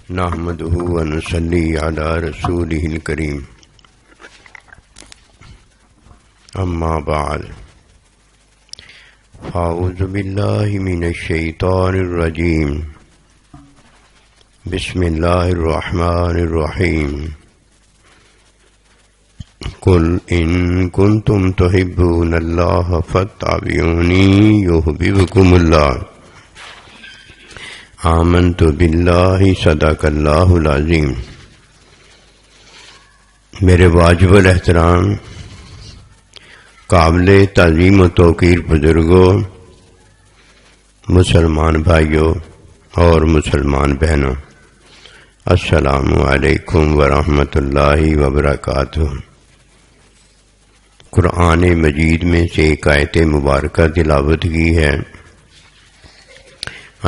نحمده ونصلي على رسوله الكريم اما بعد فاعوذ بالله من الشيطان الرجيم بسم الله الرحمن الرحيم قل إن كنتم تحبون الله فاتبعوني يحببكم الله آمنت باللہ صدق اللہ العظیم۔ میرے واجب الاحترام قابل تعظیم و توقیر بزرگوں، مسلمان بھائیوں اور مسلمان بہنوں، السلام علیکم ورحمۃ اللہ وبرکاتہ۔ قرآن مجید میں سے ایک آیت مبارکہ تلاوت کی ہے۔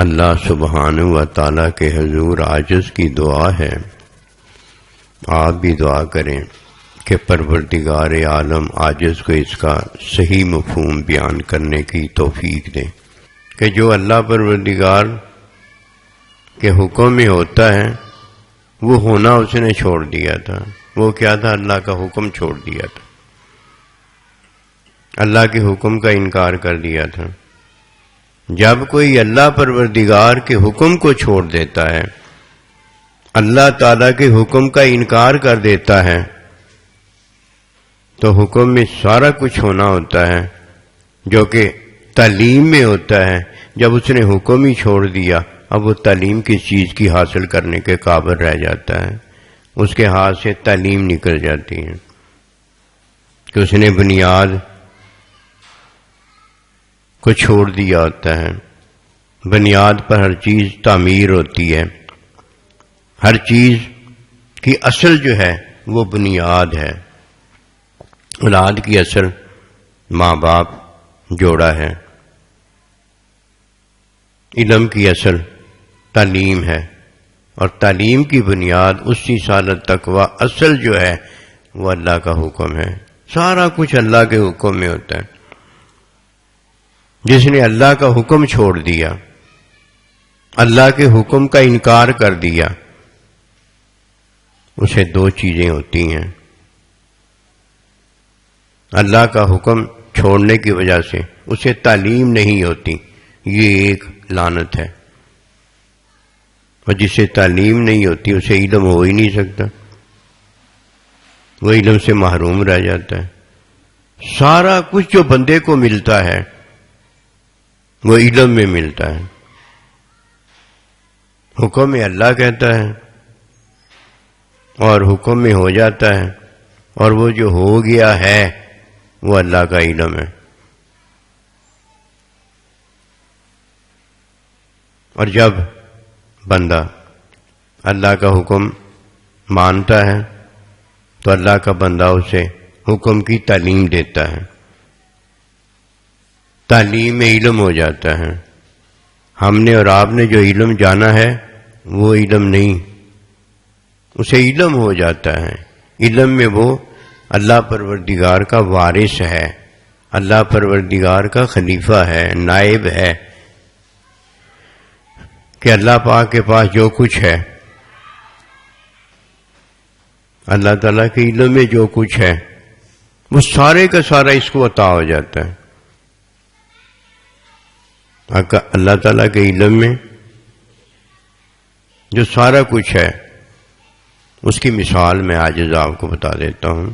اللہ سبحانہ و تعالیٰ کے حضور عاجز کی دعا ہے، آپ بھی دعا کریں کہ پروردگار عالم عاجز کو اس کا صحیح مفہوم بیان کرنے کی توفیق دے کہ جو اللہ پروردگار کے حکم میں ہوتا ہے وہ ہونا اس نے چھوڑ دیا تھا۔ وہ کیا تھا؟ اللہ کا حکم چھوڑ دیا تھا، اللہ کے حکم کا انکار کر دیا تھا۔ جب کوئی اللہ پروردگار کے حکم کو چھوڑ دیتا ہے، اللہ تعالیٰ کے حکم کا انکار کر دیتا ہے، تو حکم میں سارا کچھ ہونا ہوتا ہے جو کہ تعلیم میں ہوتا ہے۔ جب اس نے حکم ہی چھوڑ دیا، اب وہ تعلیم کس چیز کی حاصل کرنے کے قابل رہ جاتا ہے؟ اس کے ہاتھ سے تعلیم نکل جاتی ہے کہ اس نے بنیاد کو چھوڑ دیا ہوتا ہے۔ بنیاد پر ہر چیز تعمیر ہوتی ہے، ہر چیز کی اصل جو ہے وہ بنیاد ہے۔ اولاد کی اصل ماں باپ جوڑا ہے، علم کی اصل تعلیم ہے، اور تعلیم کی بنیاد اسی سالت تقویٰ اصل جو ہے وہ اللہ کا حکم ہے۔ سارا کچھ اللہ کے حکم میں ہوتا ہے۔ جس نے اللہ کا حکم چھوڑ دیا، اللہ کے حکم کا انکار کر دیا، اسے دو چیزیں ہوتی ہیں۔ اللہ کا حکم چھوڑنے کی وجہ سے اسے تعلیم نہیں ہوتی، یہ ایک لعنت ہے، اور جسے تعلیم نہیں ہوتی اسے علم ہو ہی نہیں سکتا، وہ علم سے محروم رہ جاتا ہے۔ سارا کچھ جو بندے کو ملتا ہے وہ علم میں ملتا ہے۔ حکم میں اللہ کہتا ہے اور حکم میں ہو جاتا ہے، اور وہ جو ہو گیا ہے وہ اللہ کا علم ہے۔ اور جب بندہ اللہ کا حکم مانتا ہے تو اللہ کا بندہ اسے حکم کی تعلیم دیتا ہے، تعلیم میں علم ہو جاتا ہے۔ ہم نے اور آپ نے جو علم جانا ہے وہ علم نہیں، اسے علم ہو جاتا ہے۔ علم میں وہ اللہ پروردگار کا وارث ہے، اللہ پروردگار کا خلیفہ ہے، نائب ہے، کہ اللہ پاک کے پاس جو کچھ ہے، اللہ تعالیٰ کے علم میں جو کچھ ہے وہ سارے کا سارا اس کو عطا ہو جاتا ہے۔ اللہ تعالیٰ کے علم میں جو سارا کچھ ہے اس کی مثال میں آج آپ کو بتا دیتا ہوں۔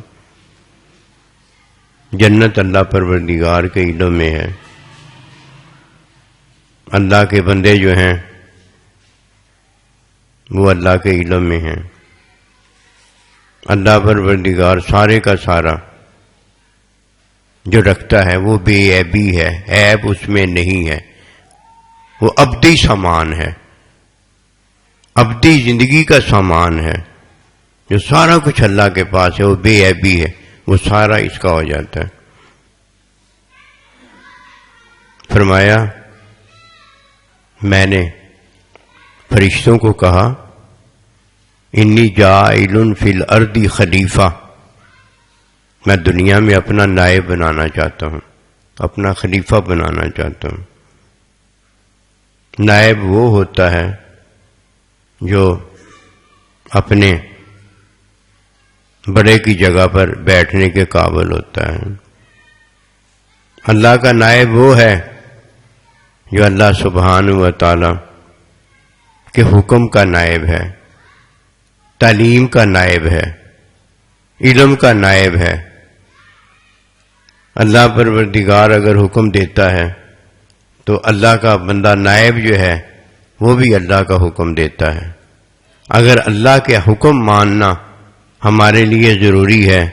جنت اللہ پروردگار کے علم میں ہے، اللہ کے بندے جو ہیں وہ اللہ کے علم میں ہیں۔ اللہ پروردگار سارے کا سارا جو رکھتا ہے وہ بے عیبی ہے، عیب اس میں نہیں ہے، وہ ابدی سامان ہے، ابدی زندگی کا سامان ہے۔ جو سارا کچھ اللہ کے پاس ہے وہ بے عیبی ہے، وہ سارا اس کا ہو جاتا ہے۔ فرمایا میں نے فرشتوں کو کہا انی جاعل فی الارض خلیفہ، میں دنیا میں اپنا نائب بنانا چاہتا ہوں، اپنا خلیفہ بنانا چاہتا ہوں۔ نائب وہ ہوتا ہے جو اپنے بڑے کی جگہ پر بیٹھنے کے قابل ہوتا ہے۔ اللہ کا نائب وہ ہے جو اللہ سبحانہ و تعالی کے حکم کا نائب ہے، تعلیم کا نائب ہے، علم کا نائب ہے۔ اللہ پروردگار اگر حکم دیتا ہے تو اللہ کا بندہ نائب جو ہے وہ بھی اللہ کا حکم دیتا ہے۔ اگر اللہ کے حکم ماننا ہمارے لیے ضروری ہے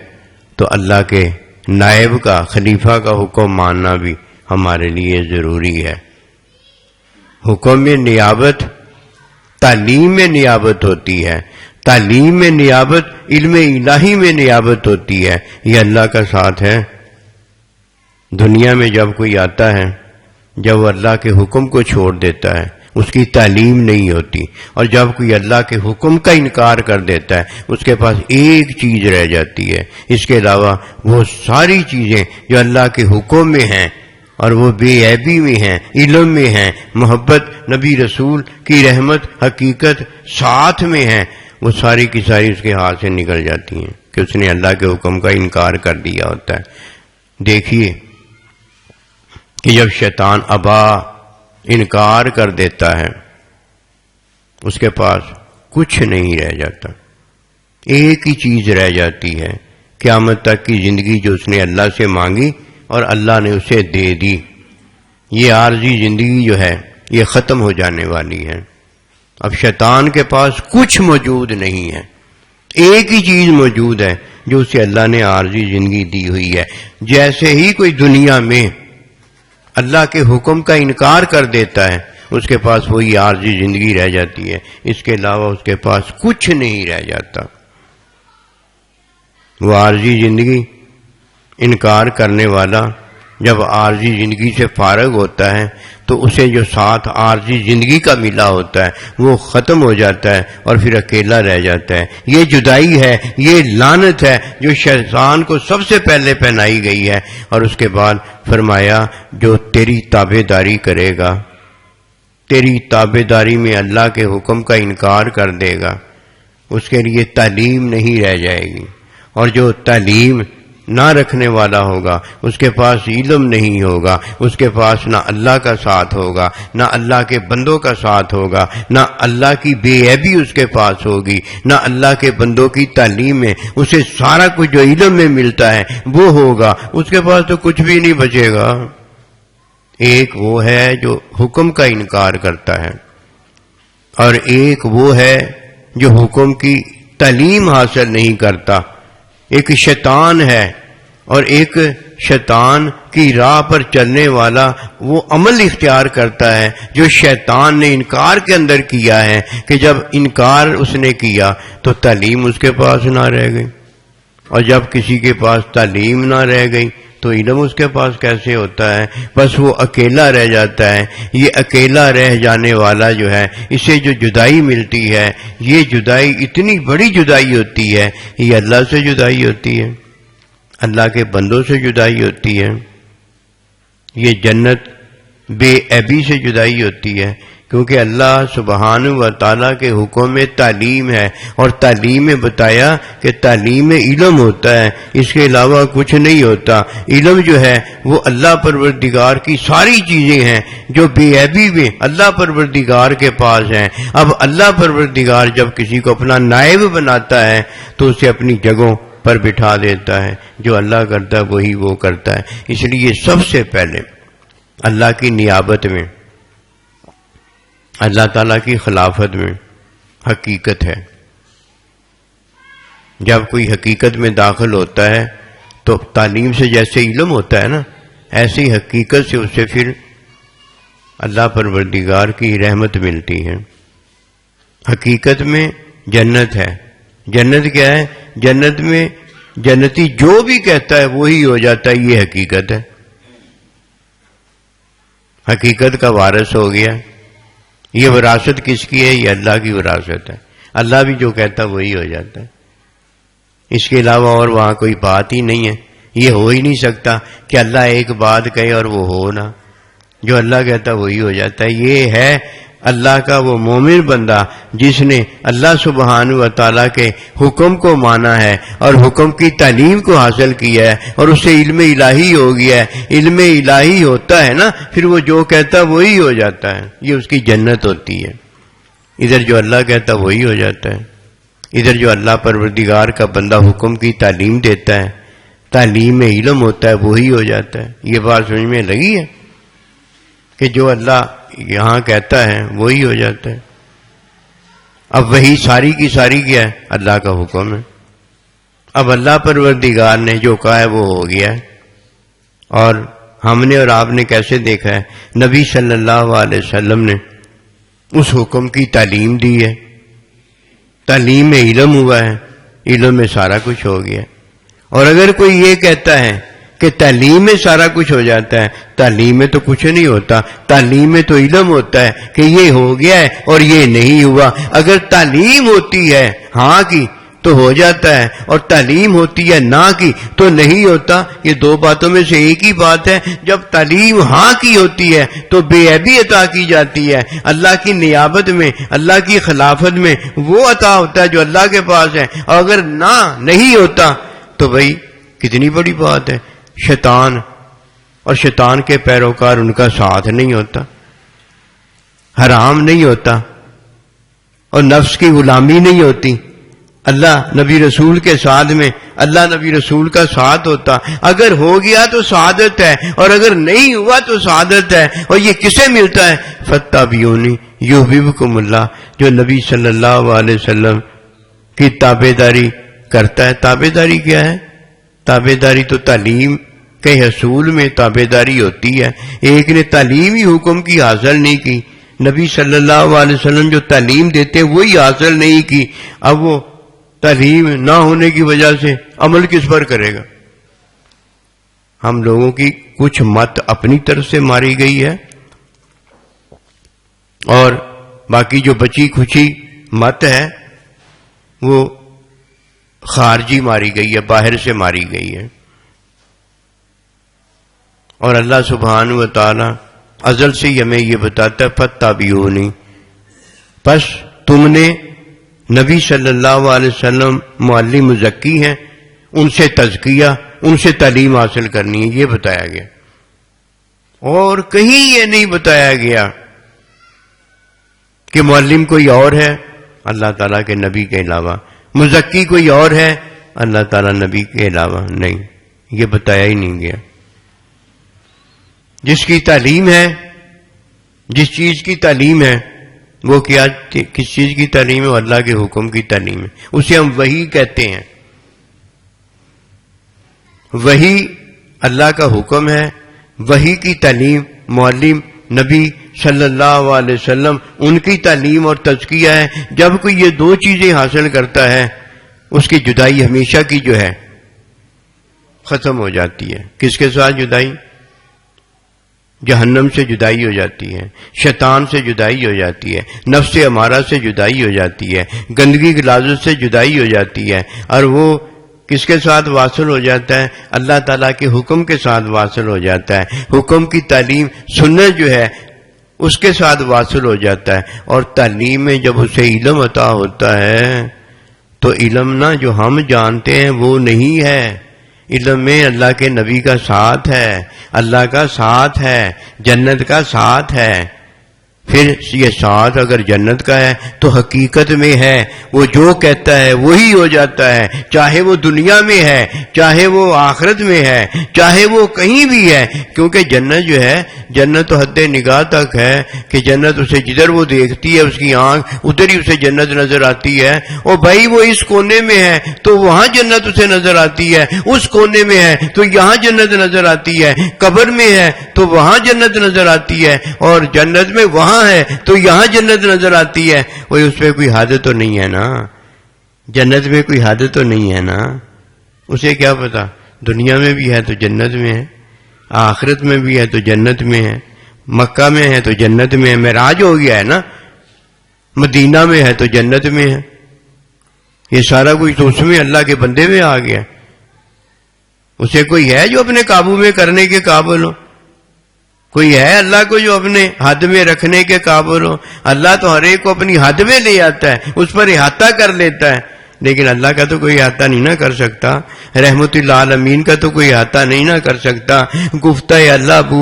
تو اللہ کے نائب کا، خلیفہ کا حکم ماننا بھی ہمارے لیے ضروری ہے۔ حکم میں نیابت تعلیم میں نیابت ہوتی ہے، تعلیم میں نیابت علم الہی میں نیابت ہوتی ہے، یہ اللہ کا ساتھ ہے۔ دنیا میں جب کوئی آتا ہے، جب وہ اللہ کے حکم کو چھوڑ دیتا ہے اس کی تعلیم نہیں ہوتی، اور جب کوئی اللہ کے حکم کا انکار کر دیتا ہے اس کے پاس ایک چیز رہ جاتی ہے، اس کے علاوہ وہ ساری چیزیں جو اللہ کے حکم میں ہیں اور وہ بے عیبی میں ہیں، علم میں ہیں، محبت، نبی رسول کی رحمت، حقیقت ساتھ میں ہیں، وہ ساری کی ساری اس کے ہاتھ سے نکل جاتی ہیں کہ اس نے اللہ کے حکم کا انکار کر دیا ہوتا ہے۔ دیکھیے کہ جب شیطان ابا انکار کر دیتا ہے اس کے پاس کچھ نہیں رہ جاتا، ایک ہی چیز رہ جاتی ہے، قیامت تک کی زندگی جو اس نے اللہ سے مانگی اور اللہ نے اسے دے دی۔ یہ عارضی زندگی جو ہے یہ ختم ہو جانے والی ہے۔ اب شیطان کے پاس کچھ موجود نہیں ہے، ایک ہی چیز موجود ہے جو اسے اللہ نے عارضی زندگی دی ہوئی ہے۔ جیسے ہی کوئی دنیا میں اللہ کے حکم کا انکار کر دیتا ہے اس کے پاس وہی عارضی زندگی رہ جاتی ہے، اس کے علاوہ اس کے پاس کچھ نہیں رہ جاتا۔ وہ عارضی زندگی انکار کرنے والا جب عارضی زندگی سے فارغ ہوتا ہے تو اسے جو ساتھ عارضی زندگی کا ملا ہوتا ہے وہ ختم ہو جاتا ہے اور پھر اکیلا رہ جاتا ہے۔ یہ جدائی ہے، یہ لعنت ہے جو شیطان کو سب سے پہلے پہنائی گئی ہے، اور اس کے بعد فرمایا جو تیری تابع داری کرے گا، تیری تابع داری میں اللہ کے حکم کا انکار کر دے گا، اس کے لیے تعلیم نہیں رہ جائے گی، اور جو تعلیم نہ رکھنے والا ہوگا اس کے پاس علم نہیں ہوگا، اس کے پاس نہ اللہ کا ساتھ ہوگا، نہ اللہ کے بندوں کا ساتھ ہوگا، نہ اللہ کی بے عیبی اس کے پاس ہوگی، نہ اللہ کے بندوں کی تعلیم میں اسے سارا کچھ جو علم میں ملتا ہے وہ ہوگا، اس کے پاس تو کچھ بھی نہیں بچے گا۔ ایک وہ ہے جو حکم کا انکار کرتا ہے، اور ایک وہ ہے جو حکم کی تعلیم حاصل نہیں کرتا۔ ایک شیطان ہے اور ایک شیطان کی راہ پر چلنے والا وہ عمل اختیار کرتا ہے جو شیطان نے انکار کے اندر کیا ہے، کہ جب انکار اس نے کیا تو تعلیم اس کے پاس نہ رہ گئی، اور جب کسی کے پاس تعلیم نہ رہ گئی تو علم اس کے پاس کیسے ہوتا ہے؟ بس وہ اکیلا رہ جاتا ہے۔ یہ اکیلا رہ جانے والا جو ہے اسے جو جدائی ملتی ہے، یہ جدائی اتنی بڑی جدائی ہوتی ہے، یہ اللہ سے جدائی ہوتی ہے، اللہ کے بندوں سے جدائی ہوتی ہے، یہ جنت بے عیبی سے جدائی ہوتی ہے، کیونکہ اللہ سبحانہ و تعالیٰ کے حکم میں تعلیم ہے، اور تعلیم میں بتایا کہ تعلیم میں علم ہوتا ہے، اس کے علاوہ کچھ نہیں ہوتا۔ علم جو ہے وہ اللہ پروردگار کی ساری چیزیں ہیں جو بے عیبی میں اللہ پروردگار کے پاس ہیں۔ اب اللہ پروردگار جب کسی کو اپنا نائب بناتا ہے تو اسے اپنی جگہوں پر بٹھا دیتا ہے، جو اللہ کرتا ہے وہی وہ کرتا ہے۔ اس لیے سب سے پہلے اللہ کی نیابت میں، اللہ تعالیٰ کی خلافت میں حقیقت ہے۔ جب کوئی حقیقت میں داخل ہوتا ہے تو تعلیم سے جیسے علم ہوتا ہے نا، ایسے ہی حقیقت سے اسے پھر اللہ پروردگار کی رحمت ملتی ہے۔ حقیقت میں جنت ہے۔ جنت کیا ہے؟ جنت میں جنتی جو بھی کہتا ہے وہی ہو جاتا ہے، یہ حقیقت ہے۔ حقیقت کا وارث ہو گیا۔ یہ وراثت کس کی ہے؟ یہ اللہ کی وراثت ہے۔ اللہ بھی جو کہتا ہے وہی ہو جاتا ہے، اس کے علاوہ اور وہاں کوئی بات ہی نہیں ہے۔ یہ ہو ہی نہیں سکتا کہ اللہ ایک بات کہے اور وہ ہو نہ، جو اللہ کہتا ہے وہی ہو جاتا ہے۔ یہ ہے اللہ کا وہ مومن بندہ جس نے اللہ سبحانہ و تعالیٰ کے حکم کو مانا ہے اور حکم کی تعلیم کو حاصل کیا ہے اور اس سے علم الہی ہو گیا ہے. علم الہی ہوتا ہے نا پھر وہ جو کہتا ہے وہی ہو جاتا ہے. یہ اس کی جنت ہوتی ہے. ادھر جو اللہ کہتا ہے وہی ہو جاتا ہے. ادھر جو اللہ پروردگار کا بندہ حکم کی تعلیم دیتا ہے، تعلیم میں علم ہوتا ہے، وہی ہو جاتا ہے. یہ بات سمجھ میں لگی ہے کہ جو اللہ یہاں کہتا ہے وہی ہو جاتا ہے. اب وہی ساری کی ساری کیا ہے؟ اللہ کا حکم ہے. اب اللہ پروردگار نے جو کہا ہے وہ ہو گیا ہے. اور ہم نے اور آپ نے کیسے دیکھا ہے؟ نبی صلی اللہ علیہ وسلم نے اس حکم کی تعلیم دی ہے. تعلیم میں علم ہوا ہے، علم میں سارا کچھ ہو گیا. اور اگر کوئی یہ کہتا ہے کہ تعلیم میں سارا کچھ ہو جاتا ہے، تعلیم میں تو کچھ نہیں ہوتا. تعلیم میں تو علم ہوتا ہے کہ یہ ہو گیا ہے اور یہ نہیں ہوا. اگر تعلیم ہوتی ہے ہاں کی تو ہو جاتا ہے، اور تعلیم ہوتی ہے نہ کی تو نہیں ہوتا. یہ دو باتوں میں سے ایک ہی بات ہے. جب تعلیم ہاں کی ہوتی ہے تو بے عیبی عطا کی جاتی ہے. اللہ کی نیابت میں، اللہ کی خلافت میں وہ عطا ہوتا ہے جو اللہ کے پاس ہے. اور اگر نہ نہیں ہوتا تو بھائی کتنی بڑی بات ہے. شیطان اور شیطان کے پیروکار ان کا ساتھ نہیں ہوتا، حرام نہیں ہوتا، اور نفس کی غلامی نہیں ہوتی. اللہ نبی رسول کے ساتھ میں اللہ نبی رسول کا ساتھ ہوتا. اگر ہو گیا تو سعادت ہے، اور اگر نہیں ہوا تو سعادت ہے. اور یہ کسے ملتا ہے؟ فاتبعونی یحببکم اللہ. جو نبی صلی اللہ علیہ وسلم کی تابع داری کرتا ہے. تابع داری کیا ہے؟ تابع داری تو تعلیم کے حصول میں تابع داری ہوتی ہے. ایک نے تعلیم ہی حکم کی حاصل نہیں کی. نبی صلی اللہ علیہ وسلم جو تعلیم دیتے وہی حاصل نہیں کی. اب وہ تعلیم نہ ہونے کی وجہ سے عمل کس پر کرے گا؟ ہم لوگوں کی کچھ مت اپنی طرف سے ماری گئی ہے، اور باقی جو بچی کھچی مت ہے وہ خارجی ماری گئی ہے، باہر سے ماری گئی ہے. اور اللہ سبحانہ و تعالی ازل سے ہمیں یہ بتاتا ہے فاتبعونی. پس تم نے نبی صلی اللہ علیہ وسلم معلم مزکی ہیں، ان سے تزکیہ، ان سے تعلیم حاصل کرنی ہے، یہ بتایا گیا. اور کہیں یہ نہیں بتایا گیا کہ معلم کوئی اور ہے اللہ تعالیٰ کے نبی کے علاوہ، مزکی کوئی اور ہے اللہ تعالیٰ نبی کے علاوہ. نہیں، یہ بتایا ہی نہیں گیا. جس کی تعلیم ہے، جس چیز کی تعلیم ہے وہ کیا، کس چیز کی تعلیم ہے؟ وہ اللہ کے حکم کی تعلیم ہے. اسے ہم وحی کہتے ہیں. وحی اللہ کا حکم ہے، وحی کی تعلیم معلم نبی صلی اللہ علیہ وسلم ان کی تعلیم اور تزکیہ ہے. جب کوئی یہ دو چیزیں حاصل کرتا ہے اس کی جدائی ہمیشہ کی جو ہے ختم ہو جاتی ہے. کس کے ساتھ جدائی؟ جہنم سے جدائی ہو جاتی ہے، شیطان سے جدائی ہو جاتی ہے، نفس امارہ سے جدائی ہو جاتی ہے، گندگی کی لذت سے جدائی ہو جاتی ہے. اور وہ کس کے ساتھ واصل ہو جاتا ہے؟ اللہ تعالیٰ کے حکم کے ساتھ واصل ہو جاتا ہے. حکم کی تعلیم سنت جو ہے اس کے ساتھ واصل ہو جاتا ہے. اور تعلیم میں جب اسے علم عطا ہوتا ہے تو علم نہ جو ہم جانتے ہیں وہ نہیں ہے. علم میں اللہ کے نبی کا ساتھ ہے، اللہ کا ساتھ ہے، جنت کا ساتھ ہے. پھر یہ ساتھ اگر جنت کا ہے تو حقیقت میں ہے. وہ جو کہتا ہے وہی ہو جاتا ہے، چاہے وہ دنیا میں ہے، چاہے وہ آخرت میں ہے، چاہے وہ کہیں بھی ہے. کیونکہ جنت جو ہے، جنت تو حد نگاہ تک ہے کہ جنت اسے جدھر وہ دیکھتی ہے اس کی آنکھ ادھر ہی اسے جنت نظر آتی ہے. اور بھائی وہ اس کونے میں ہے تو وہاں جنت اسے نظر آتی ہے، اس کونے میں ہے تو یہاں جنت نظر آتی ہے، قبر میں ہے تو وہاں جنت نظر آتی ہے، اور جنت میں وہاں ہے تو یہاں جنت نظر آتی ہے. وہی اس پہ کوئی حد تو نہیں ہے نا، جنت میں کوئی حد تو نہیں ہے نا. اسے کیا پتا دنیا میں بھی ہے تو جنت میں ہے، آخرت میں بھی ہے تو جنت میں ہے، مکہ میں ہے تو جنت میں ہے. معراج ہو گیا ہے نا، مدینہ میں ہے تو جنت میں ہے. یہ سارا کچھ تو اس میں اللہ کے بندے میں آ گیا. اسے کوئی ہے جو اپنے قابو میں کرنے کے قابل ہو؟ کوئی ہے اللہ کو جو اپنے حد میں رکھنے کے قابل ہو؟ اللہ تو ہر ایک کو اپنی حد میں لے آتا ہے، اس پر احاطہ کر لیتا ہے، لیکن اللہ کا تو کوئی احاطہ نہیں نہ کر سکتا، رحمت للعالمین کا تو کوئی احاطہ نہیں نہ کر سکتا۔ گفتہ اللہ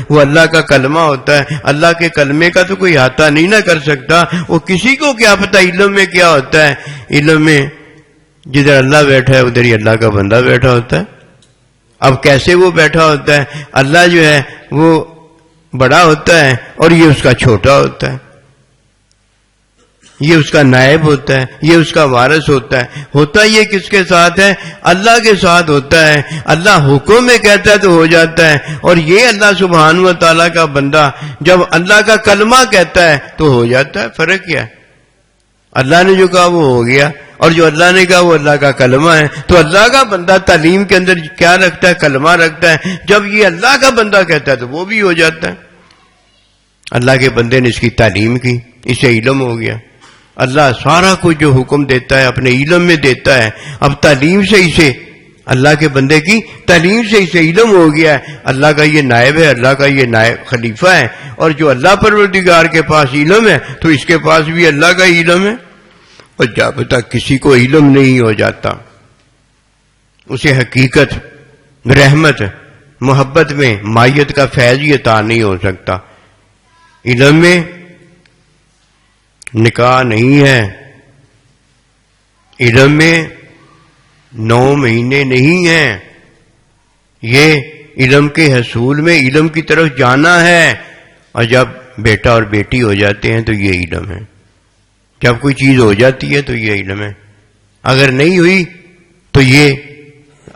وہ اللہ کا کلمہ ہوتا ہے، اللہ کے کلمے کا تو کوئی احاطہ نہیں نہ کر سکتا۔ وہ کسی کو کیا پتہ علم میں کیا ہوتا ہے؟ علم میں جدھر اللہ بیٹھا ہے ادھر ہی اللہ کا بندہ بیٹھا ہوتا ہے۔ اب کیسے وہ بیٹھا ہوتا ہے؟ اللہ جو ہے وہ بڑا ہوتا ہے اور یہ اس کا چھوٹا ہوتا ہے، یہ اس کا نائب ہوتا ہے، یہ اس کا وارث ہوتا ہے۔ ہوتا یہ کس کے ساتھ ہے؟ اللہ کے ساتھ ہوتا ہے۔ اللہ حکم میں کہتا ہے تو ہو جاتا ہے، اور یہ اللہ سبحانہ و تعالیٰ کا بندہ جب اللہ کا کلمہ کہتا ہے تو ہو جاتا ہے۔ فرق کیا ہے؟ اللہ نے جو کہا وہ ہو گیا، اور جو اللہ نے کہا وہ اللہ کا کلمہ ہے۔ تو اللہ کا بندہ تعلیم کے اندر کیا رکھتا ہے؟ کلمہ رکھتا ہے۔ جب یہ اللہ کا بندہ کہتا ہے تو وہ بھی ہو جاتا ہے۔ اللہ کے بندے نے اس کی تعلیم کی، اسے علم ہو گیا۔ اللہ سارا کچھ جو حکم دیتا ہے اپنے علم میں دیتا ہے۔ اب تعلیم سے اسے، اللہ کے بندے کی تعلیم سے اسے علم ہو گیا ہے، اللہ کا یہ نائب ہے، اللہ کا یہ نائب خلیفہ ہے۔ اور جو اللہ پروردگار کے پاس علم ہے تو اس کے پاس بھی اللہ کا علم ہے۔ اور جب تک کسی کو علم نہیں ہو جاتا اسے حقیقت، رحمت، محبت میں مائیت کا فیض ہی عطا نہیں ہو سکتا۔ علم میں نکاح نہیں ہے، علم میں 9 مہینے نہیں ہیں، یہ علم کے حصول میں علم کی طرف جانا ہے۔ اور جب بیٹا اور بیٹی ہو جاتے ہیں تو یہ علم ہے، جب کوئی چیز ہو جاتی ہے تو یہ علم ہے۔ اگر نہیں ہوئی تو یہ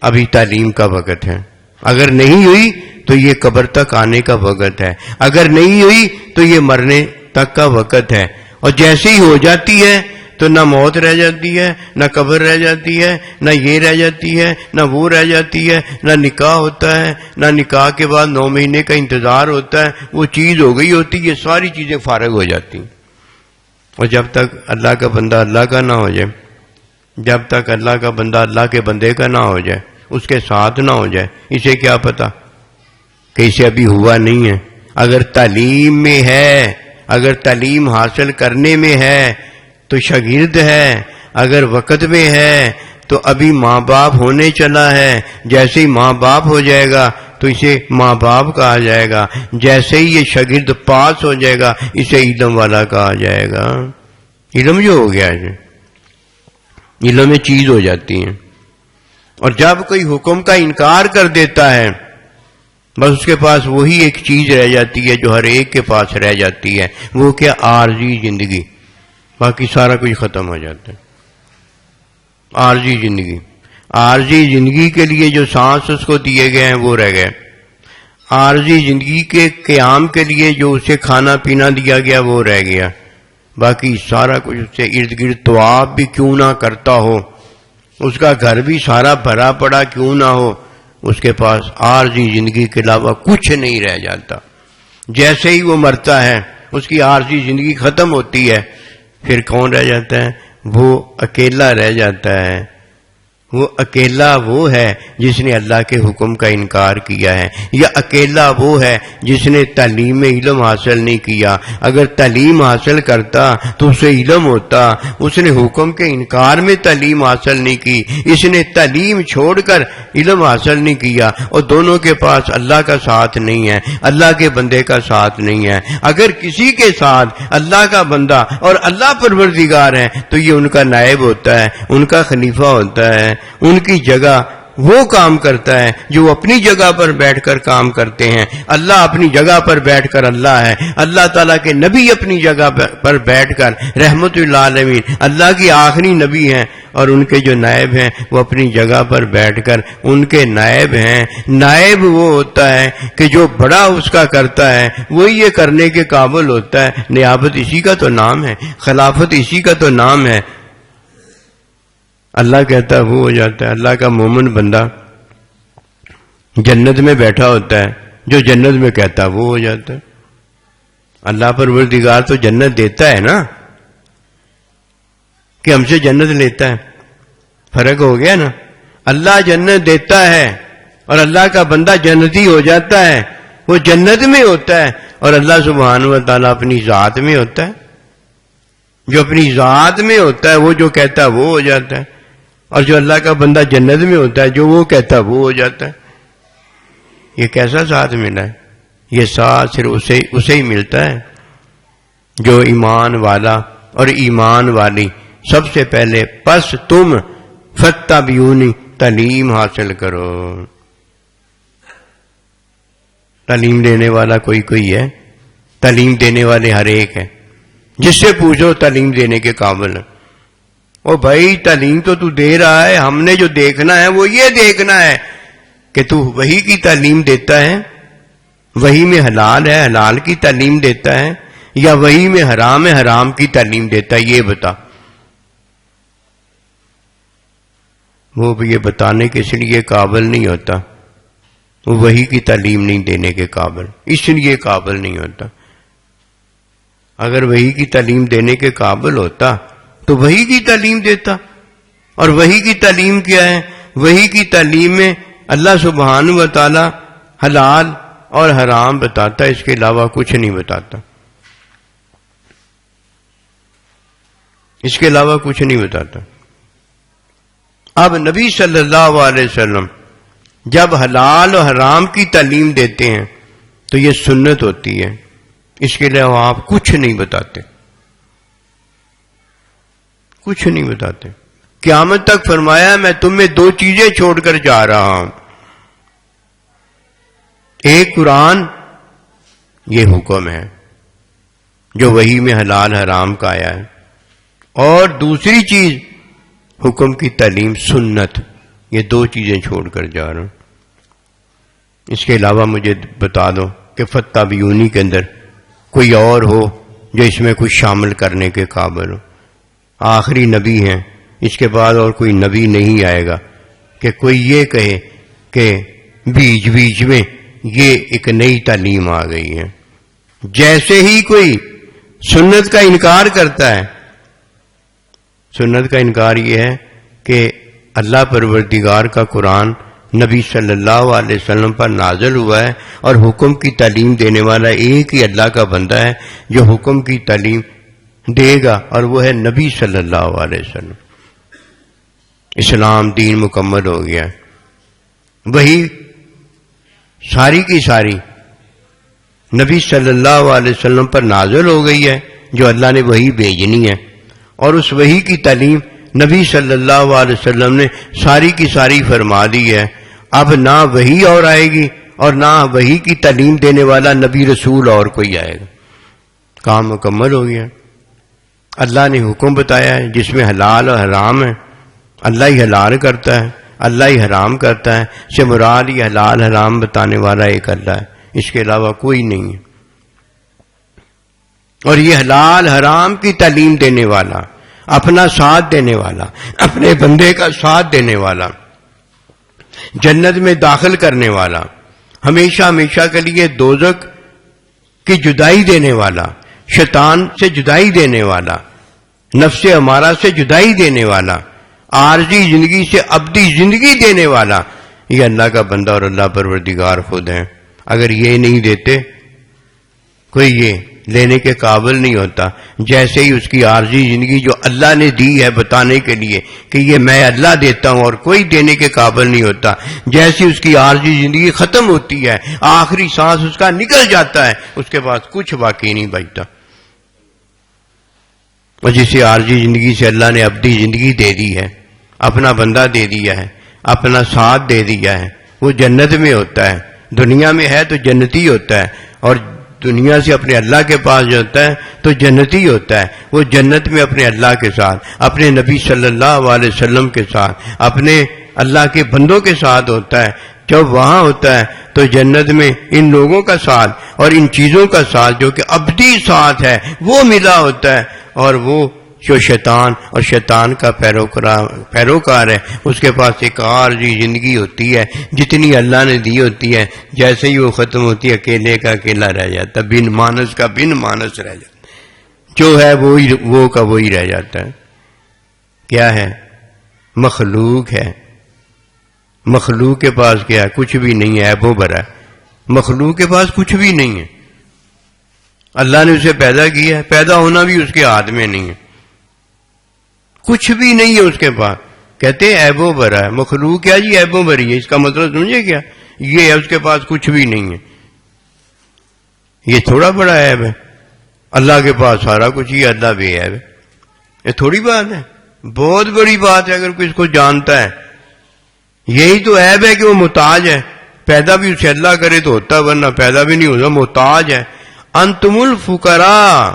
ابھی تعلیم کا وقت ہے، اگر نہیں ہوئی تو یہ قبر تک آنے کا وقت ہے، اگر نہیں ہوئی تو یہ مرنے تک کا وقت ہے۔ اور جیسے ہی ہو جاتی ہے تو نہ موت رہ جاتی ہے، نہ قبر رہ جاتی ہے، نہ یہ رہ جاتی ہے، نہ وہ رہ جاتی ہے، نہ نکاح ہوتا ہے، نہ نکاح کے بعد 9 مہینے کا انتظار ہوتا ہے، وہ چیز ہو گئی ہوتی، یہ ساری چیزیں فارغ ہو جاتی ہیں۔ اور جب تک اللہ کا بندہ اللہ کا نہ ہو جائے، جب تک اللہ کا بندہ اللہ کے بندے کا نہ ہو جائے، اس کے ساتھ نہ ہو جائے، اسے کیا پتا کہ اسے ابھی ہوا نہیں ہے۔ اگر تعلیم میں ہے، اگر تعلیم حاصل کرنے میں ہے تو شاگرد ہے، اگر وقت میں ہے تو ابھی ماں باپ ہونے چلا ہے۔ جیسے ہی ماں باپ ہو جائے گا تو اسے ماں باپ کہا جائے گا، جیسے ہی یہ شاگرد پاس ہو جائے گا اسے علم والا کہا جائے گا۔ علم جو ہو گیا ہے، علم میں چیز ہو جاتی ہے۔ اور جب کوئی حکم کا انکار کر دیتا ہے بس اس کے پاس وہی ایک چیز رہ جاتی ہے جو ہر ایک کے پاس رہ جاتی ہے، وہ کیا؟ عارضی زندگی۔ باقی سارا کچھ ختم ہو جاتا ہے۔ عارضی زندگی، عارضی زندگی کے لیے جو سانس اس کو دیے گئے ہیں وہ رہ گئے، عارضی زندگی کے قیام کے لیے جو اسے کھانا پینا دیا گیا وہ رہ گیا۔ باقی سارا کچھ اس سے ارد گرد طواف بھی کیوں نہ کرتا ہو، اس کا گھر بھی سارا بھرا پڑا کیوں نہ ہو، اس کے پاس عارضی زندگی کے علاوہ کچھ نہیں رہ جاتا۔ جیسے ہی وہ مرتا ہے اس کی عارضی زندگی ختم ہوتی ہے، پھر کون رہ جاتا ہے؟ وہ اکیلا رہ جاتا ہے۔ وہ اکیلا وہ ہے جس نے اللہ کے حکم کا انکار کیا ہے، یا اکیلا وہ ہے جس نے تعلیم علم حاصل نہیں کیا۔ اگر تعلیم حاصل کرتا تو اسے علم ہوتا، اس نے حکم کے انکار میں تعلیم حاصل نہیں کی، اس نے تعلیم چھوڑ کر علم حاصل نہیں کیا، اور دونوں کے پاس اللہ کا ساتھ نہیں ہے، اللہ کے بندے کا ساتھ نہیں ہے۔ اگر کسی کے ساتھ اللہ کا بندہ اور اللہ پروردگار ہے تو یہ ان کا نائب ہوتا ہے، ان کا خلیفہ ہوتا ہے، ان کی جگہ وہ کام کرتا ہے جو وہ اپنی جگہ پر بیٹھ کر کام کرتے ہیں۔ اللہ اپنی جگہ پر بیٹھ کر اللہ ہے، اللہ تعالیٰ کے نبی اپنی جگہ پر بیٹھ کر رحمت للعالمین اللہ کی آخری نبی ہیں، اور ان کے جو نائب ہیں وہ اپنی جگہ پر بیٹھ کر ان کے نائب ہیں۔ نائب وہ ہوتا ہے کہ جو بڑا اس کا کرتا ہے وہی یہ کرنے کے قابل ہوتا ہے۔ نیابت اسی کا تو نام ہے، خلافت اسی کا تو نام ہے۔ اللہ کہتا ہے وہ ہو جاتا ہے۔ اللہ کا مومن بندہ جنت میں بیٹھا ہوتا ہے، جو جنت میں کہتا ہے وہ ہو جاتا ہے۔ اللہ پروردگار تو جنت دیتا ہے نا، کہ ہم سے جنت لیتا ہے، فرق ہو گیا نا۔ اللہ جنت دیتا ہے اور اللہ کا بندہ جنتی ہو جاتا ہے۔ وہ جنت میں ہوتا ہے، اور اللہ سبحانہ و تعالیٰ اپنی ذات میں ہوتا ہے. جو اپنی ذات میں ہوتا ہے وہ جو کہتا ہے وہ ہو جاتا ہے، اور جو اللہ کا بندہ جنت میں ہوتا ہے جو وہ کہتا ہے وہ ہو جاتا ہے. یہ کیسا ساتھ ملا ہے؟ یہ ساتھ صرف اسے ہی ملتا ہے جو ایمان والا اور ایمان والی سب سے پہلے پس تم فاتبعونی تعلیم حاصل کرو. تعلیم دینے والا کوئی ہے؟ تعلیم دینے والے ہر ایک ہے. جس سے پوچھو تعلیم دینے کے قابل ہے. او بھائی تعلیم تو دے رہا ہے، ہم نے جو دیکھنا ہے وہ یہ دیکھنا ہے کہ تو وحی کی تعلیم دیتا ہے، وحی میں حلال ہے حلال کی تعلیم دیتا ہے، یا وحی میں حرام ہے حرام کی تعلیم دیتا ہے. یہ بتا. وہ یہ بتانے کے اس لیے قابل نہیں ہوتا، وہ وحی کی تعلیم نہیں دینے کے قابل، اس لیے قابل نہیں ہوتا. اگر وحی کی تعلیم دینے کے قابل ہوتا تو وحی کی تعلیم دیتا. اور وحی کی تعلیم کیا ہے؟ وحی کی تعلیم میں اللہ سبحانہ و تعالی حلال اور حرام بتاتا ہے، اس کے علاوہ کچھ نہیں بتاتا. اس کے علاوہ کچھ نہیں بتاتا. اب نبی صلی اللہ علیہ وسلم جب حلال اور حرام کی تعلیم دیتے ہیں تو یہ سنت ہوتی ہے، اس کے علاوہ آپ کچھ نہیں بتاتے، کچھ نہیں بتاتے. قیامت تک فرمایا میں تمہیں دو چیزیں چھوڑ کر جا رہا ہوں، ایک قرآن، یہ حکم ہے جو وحی میں حلال حرام کا آیا ہے، اور دوسری چیز حکم کی تعلیم سنت. یہ دو چیزیں چھوڑ کر جا رہا ہوں. اس کے علاوہ مجھے بتا دو کہ فاتبعونی کے اندر کوئی اور ہو جو اس میں کچھ شامل کرنے کے قابل ہو. آخری نبی ہیں، اس کے بعد اور کوئی نبی نہیں آئے گا کہ کوئی یہ کہے کہ بیچ بیچ میں یہ ایک نئی تعلیم آ گئی ہے. جیسے ہی کوئی سنت کا انکار کرتا ہے، سنت کا انکار یہ ہے کہ اللہ پروردگار کا قرآن نبی صلی اللہ علیہ وسلم پر نازل ہوا ہے، اور حکم کی تعلیم دینے والا ایک ہی اللہ کا بندہ ہے جو حکم کی تعلیم دے گا، اور وہ ہے نبی صلی اللہ علیہ وسلم. اسلام دین مکمل ہو گیا. وہی ساری کی ساری نبی صلی اللہ علیہ وسلم پر نازل ہو گئی ہے جو اللہ نے وہی بھیجنی ہے، اور اس وحی کی تعلیم نبی صلی اللہ علیہ وسلم نے ساری کی ساری فرما دی ہے. اب نہ وحی اور آئے گی اور نہ وحی کی تعلیم دینے والا نبی رسول اور کوئی آئے گا. کام مکمل ہو گیا. اللہ نے حکم بتایا ہے جس میں حلال اور حرام ہے، اللہ ہی حلال کرتا ہے اللہ ہی حرام کرتا ہے. سے مراد یہ حلال حرام بتانے والا ایک اللہ ہے، اس کے علاوہ کوئی نہیں ہے. اور یہ حلال حرام کی تعلیم دینے والا، اپنا ساتھ دینے والا، اپنے بندے کا ساتھ دینے والا، جنت میں داخل کرنے والا، ہمیشہ ہمیشہ کے لیے دوزخ کی جدائی دینے والا، شیطان سے جدائی دینے والا، نفس امارہ سے جدائی دینے والا، عارضی زندگی سے ابدی زندگی دینے والا، یہ اللہ کا بندہ اور اللہ پروردگار خود ہیں. اگر یہ نہیں دیتے کوئی یہ لینے کے قابل نہیں ہوتا. جیسے ہی اس کی عارضی زندگی جو اللہ نے دی ہے بتانے کے لیے کہ یہ میں اللہ دیتا ہوں اور کوئی دینے کے قابل نہیں ہوتا، جیسی اس کی عارضی زندگی ختم ہوتی ہے، آخری سانس اس کا نکل جاتا ہے، اس کے بعد کچھ باقی نہیں بچتا. اور جسے عارضی زندگی سے اللہ نے ابدی زندگی دے دی ہے، اپنا بندہ دے دیا ہے، اپنا ساتھ دے دیا ہے، وہ جنت میں ہوتا ہے. دنیا میں ہے تو جنتی ہوتا ہے، اور دنیا سے اپنے اللہ کے پاس جو ہوتا ہے تو جنتی ہوتا ہے. وہ جنت میں اپنے اللہ کے ساتھ، اپنے نبی صلی اللہ علیہ وسلم کے ساتھ، اپنے اللہ کے بندوں کے ساتھ ہوتا ہے. جب وہاں ہوتا ہے تو جنت میں ان لوگوں کا ساتھ اور ان چیزوں کا ساتھ جو کہ ابدی ساتھ ہے وہ ملا ہوتا ہے. اور وہ جو شیطان اور شیطان کا پیروکار ہے اس کے پاس ایک عارضی زندگی ہوتی ہے، جتنی اللہ نے دی ہوتی ہے، جیسے ہی وہ ختم ہوتی ہے اکیلے کا اکیلا رہ جاتا ہے، بن مانس کا بن مانس رہ جاتا ہے، جو ہے وہ کا وہی رہ جاتا ہے. کیا ہے؟ مخلوق ہے. مخلوق کے پاس کیا ہے؟ کچھ بھی نہیں ہے، عیبوں بھرا ہے. مخلوق کے پاس کچھ بھی نہیں ہے. اللہ نے اسے پیدا کیا ہے، پیدا ہونا بھی اس کے ہاتھ میں نہیں ہے، کچھ بھی نہیں ہے اس کے پاس. کہتے ہیں عیب و برا ہے. مخلوق کیا جی عیب و بری ہے، اس کا مطلب سمجھے کیا؟ یہ ہے اس کے پاس کچھ بھی نہیں ہے. یہ تھوڑا بڑا عیب ہے. اللہ کے پاس سارا کچھ ہی، اللہ بے عیب ہے. یہ تھوڑی بات ہے، بہت بڑی بات ہے اگر کوئی اس کو جانتا ہے. یہی تو عیب ہے کہ وہ محتاج ہے. پیدا بھی اسے اللہ کرے تو ہوتا، ورنہ پیدا بھی نہیں ہوتا. محتاج ہے. انتم الفقراء،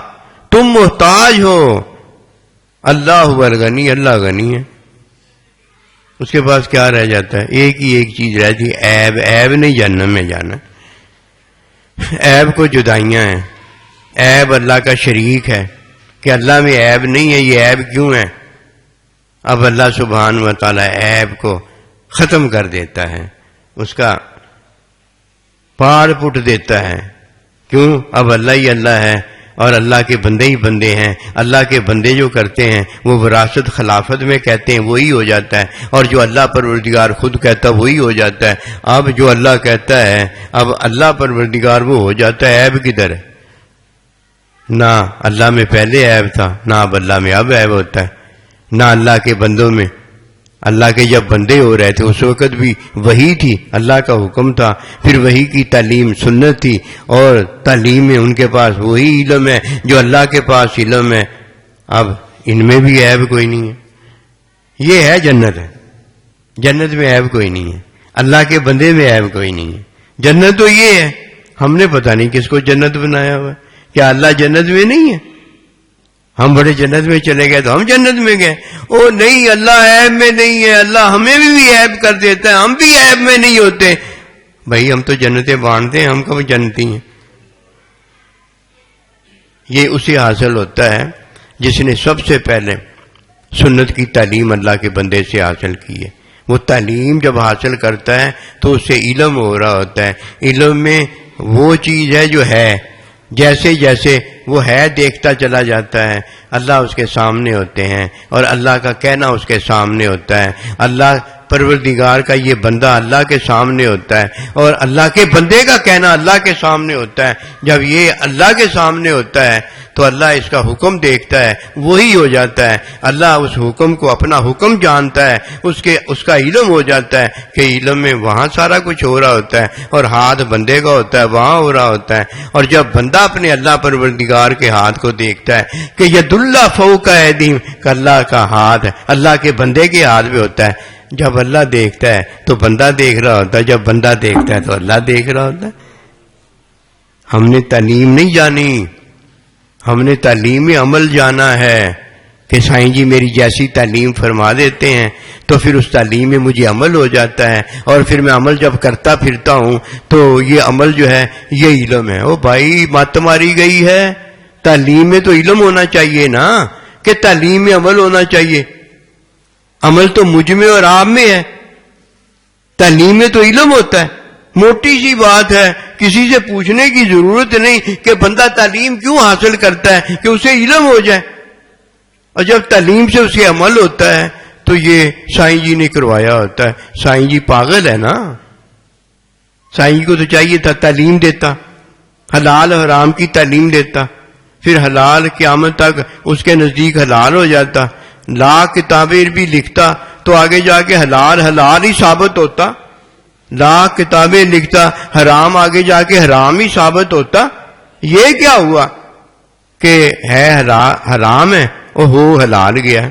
تم محتاج ہو. اللہ هو الغنی، اللہ غنی ہے. اس کے پاس کیا رہ جاتا ہے؟ ایک ہی ایک چیز رہتی ہے، عیب. عیب نہیں جہنم میں جانا. عیب کو جدائیاں ہیں. عیب اللہ کا شریک ہے کہ اللہ میں عیب نہیں ہے. یہ عیب کیوں ہے؟ اب اللہ سبحانہ و تعالی عیب کو ختم کر دیتا ہے، اس کا پاڑ پٹ دیتا ہے. کیوں؟ اب اللہ ہی اللہ ہے اور اللہ کے بندے ہی بندے ہیں. اللہ کے بندے جو کرتے ہیں وہ وراثت خلافت میں کہتے ہیں وہی ہو جاتا ہے، اور جو اللہ پروردگار خود کہتا ہے وہی ہو جاتا ہے. اب جو اللہ کہتا ہے اب اللہ پروردگار وہ ہو جاتا ہے. عیب کدھر ہے؟ نہ اللہ میں پہلے عیب تھا، نہ اب اللہ میں اب عیب ہوتا ہے. نہ اللہ کے بندوں میں. اللہ کے جب بندے ہو رہے تھے اس وقت بھی وہی تھی، اللہ کا حکم تھا. پھر وہی کی تعلیم سنت تھی، اور تعلیم میں ان کے پاس وہی علم ہے جو اللہ کے پاس علم ہے. اب ان میں بھی عیب کوئی نہیں ہے. یہ ہے جنت ہے. جنت میں عیب کوئی نہیں ہے. اللہ کے بندے میں عیب کوئی نہیں ہے. جنت تو یہ ہے. ہم نے پتہ نہیں کس کو جنت بنایا ہوا ہے. کیا اللہ جنت میں نہیں ہے؟ ہم بڑے جنت میں چلے گئے تو ہم جنت میں گئے. او نہیں، اللہ عیب میں نہیں ہے. اللہ ہمیں بھی عیب کر دیتا ہے، ہم بھی عیب میں نہیں ہوتے. بھائی ہم تو جنتیں بانٹتے ہیں، ہم کب جنتی ہیں؟ یہ اسے حاصل ہوتا ہے جس نے سب سے پہلے سنت کی تعلیم اللہ کے بندے سے حاصل کی ہے. وہ تعلیم جب حاصل کرتا ہے تو اس سے علم ہو رہا ہوتا ہے. علم میں وہ چیز ہے جو ہے، جیسے جیسے وہ ہے دیکھتا چلا جاتا ہے. اللہ اس کے سامنے ہوتے ہیں اور اللہ کا کہنا اس کے سامنے ہوتا ہے. اللہ پروردگار کا یہ بندہ اللہ کے سامنے ہوتا ہے اور اللہ کے بندے کا کہنا اللہ کے سامنے ہوتا ہے. جب یہ اللہ کے سامنے ہوتا ہے تو اللہ اس کا حکم دیکھتا ہے، وہی ہو جاتا ہے. اللہ اس حکم کو اپنا حکم جانتا ہے، اس کا علم ہو جاتا ہے کہ علم میں وہاں سارا کچھ ہو رہا ہوتا ہے، اور ہاتھ بندے کا ہوتا ہے وہاں ہو رہا ہوتا ہے. اور جب بندہ اپنے اللہ پروردگار کے ہاتھ کو دیکھتا ہے کہ ید اللہ فوق ایدیہم، کہ اللہ کا ہاتھ اللہ کے بندے کے ہاتھ میں ہوتا ہے. جب اللہ دیکھتا ہے تو بندہ دیکھ رہا ہوتا ہے، جب بندہ دیکھتا ہے تو اللہ دیکھ رہا ہوتا ہے. ہم نے تعلیم نہیں جانی، ہم نے تعلیم عمل جانا ہے کہ سائیں جی میری جیسی تعلیم فرما دیتے ہیں تو پھر اس تعلیم میں مجھے عمل ہو جاتا ہے، اور پھر میں عمل جب کرتا پھرتا ہوں تو یہ عمل جو ہے یہ علم ہے. او بھائی مت ماری گئی ہے. تعلیم میں تو علم ہونا چاہیے نا، کہ تعلیم میں عمل ہونا چاہیے. عمل تو مجھ میں اور آپ میں ہے، تعلیم میں تو علم ہوتا ہے. موٹی سی بات ہے، کسی سے پوچھنے کی ضرورت نہیں کہ بندہ تعلیم کیوں حاصل کرتا ہے، کہ اسے علم ہو جائے. اور جب تعلیم سے اسے عمل ہوتا ہے تو یہ سائیں جی نے کروایا ہوتا ہے. سائیں جی پاگل ہے نا. سائیں جی کو تو چاہیے تھا تعلیم دیتا، حلال حرام کی تعلیم دیتا، پھر حلال قیامت تک اس کے نزدیک حلال ہو جاتا. لاکھ کتابیں بھی لکھتا تو آگے جا کے حلال حلال ہی ثابت ہوتا. لاکھ کتابیں لکھتا، حرام آگے جا کے حرام ہی ثابت ہوتا. یہ کیا ہوا کہ ہے حرام ہے اور ہو حلال گیا،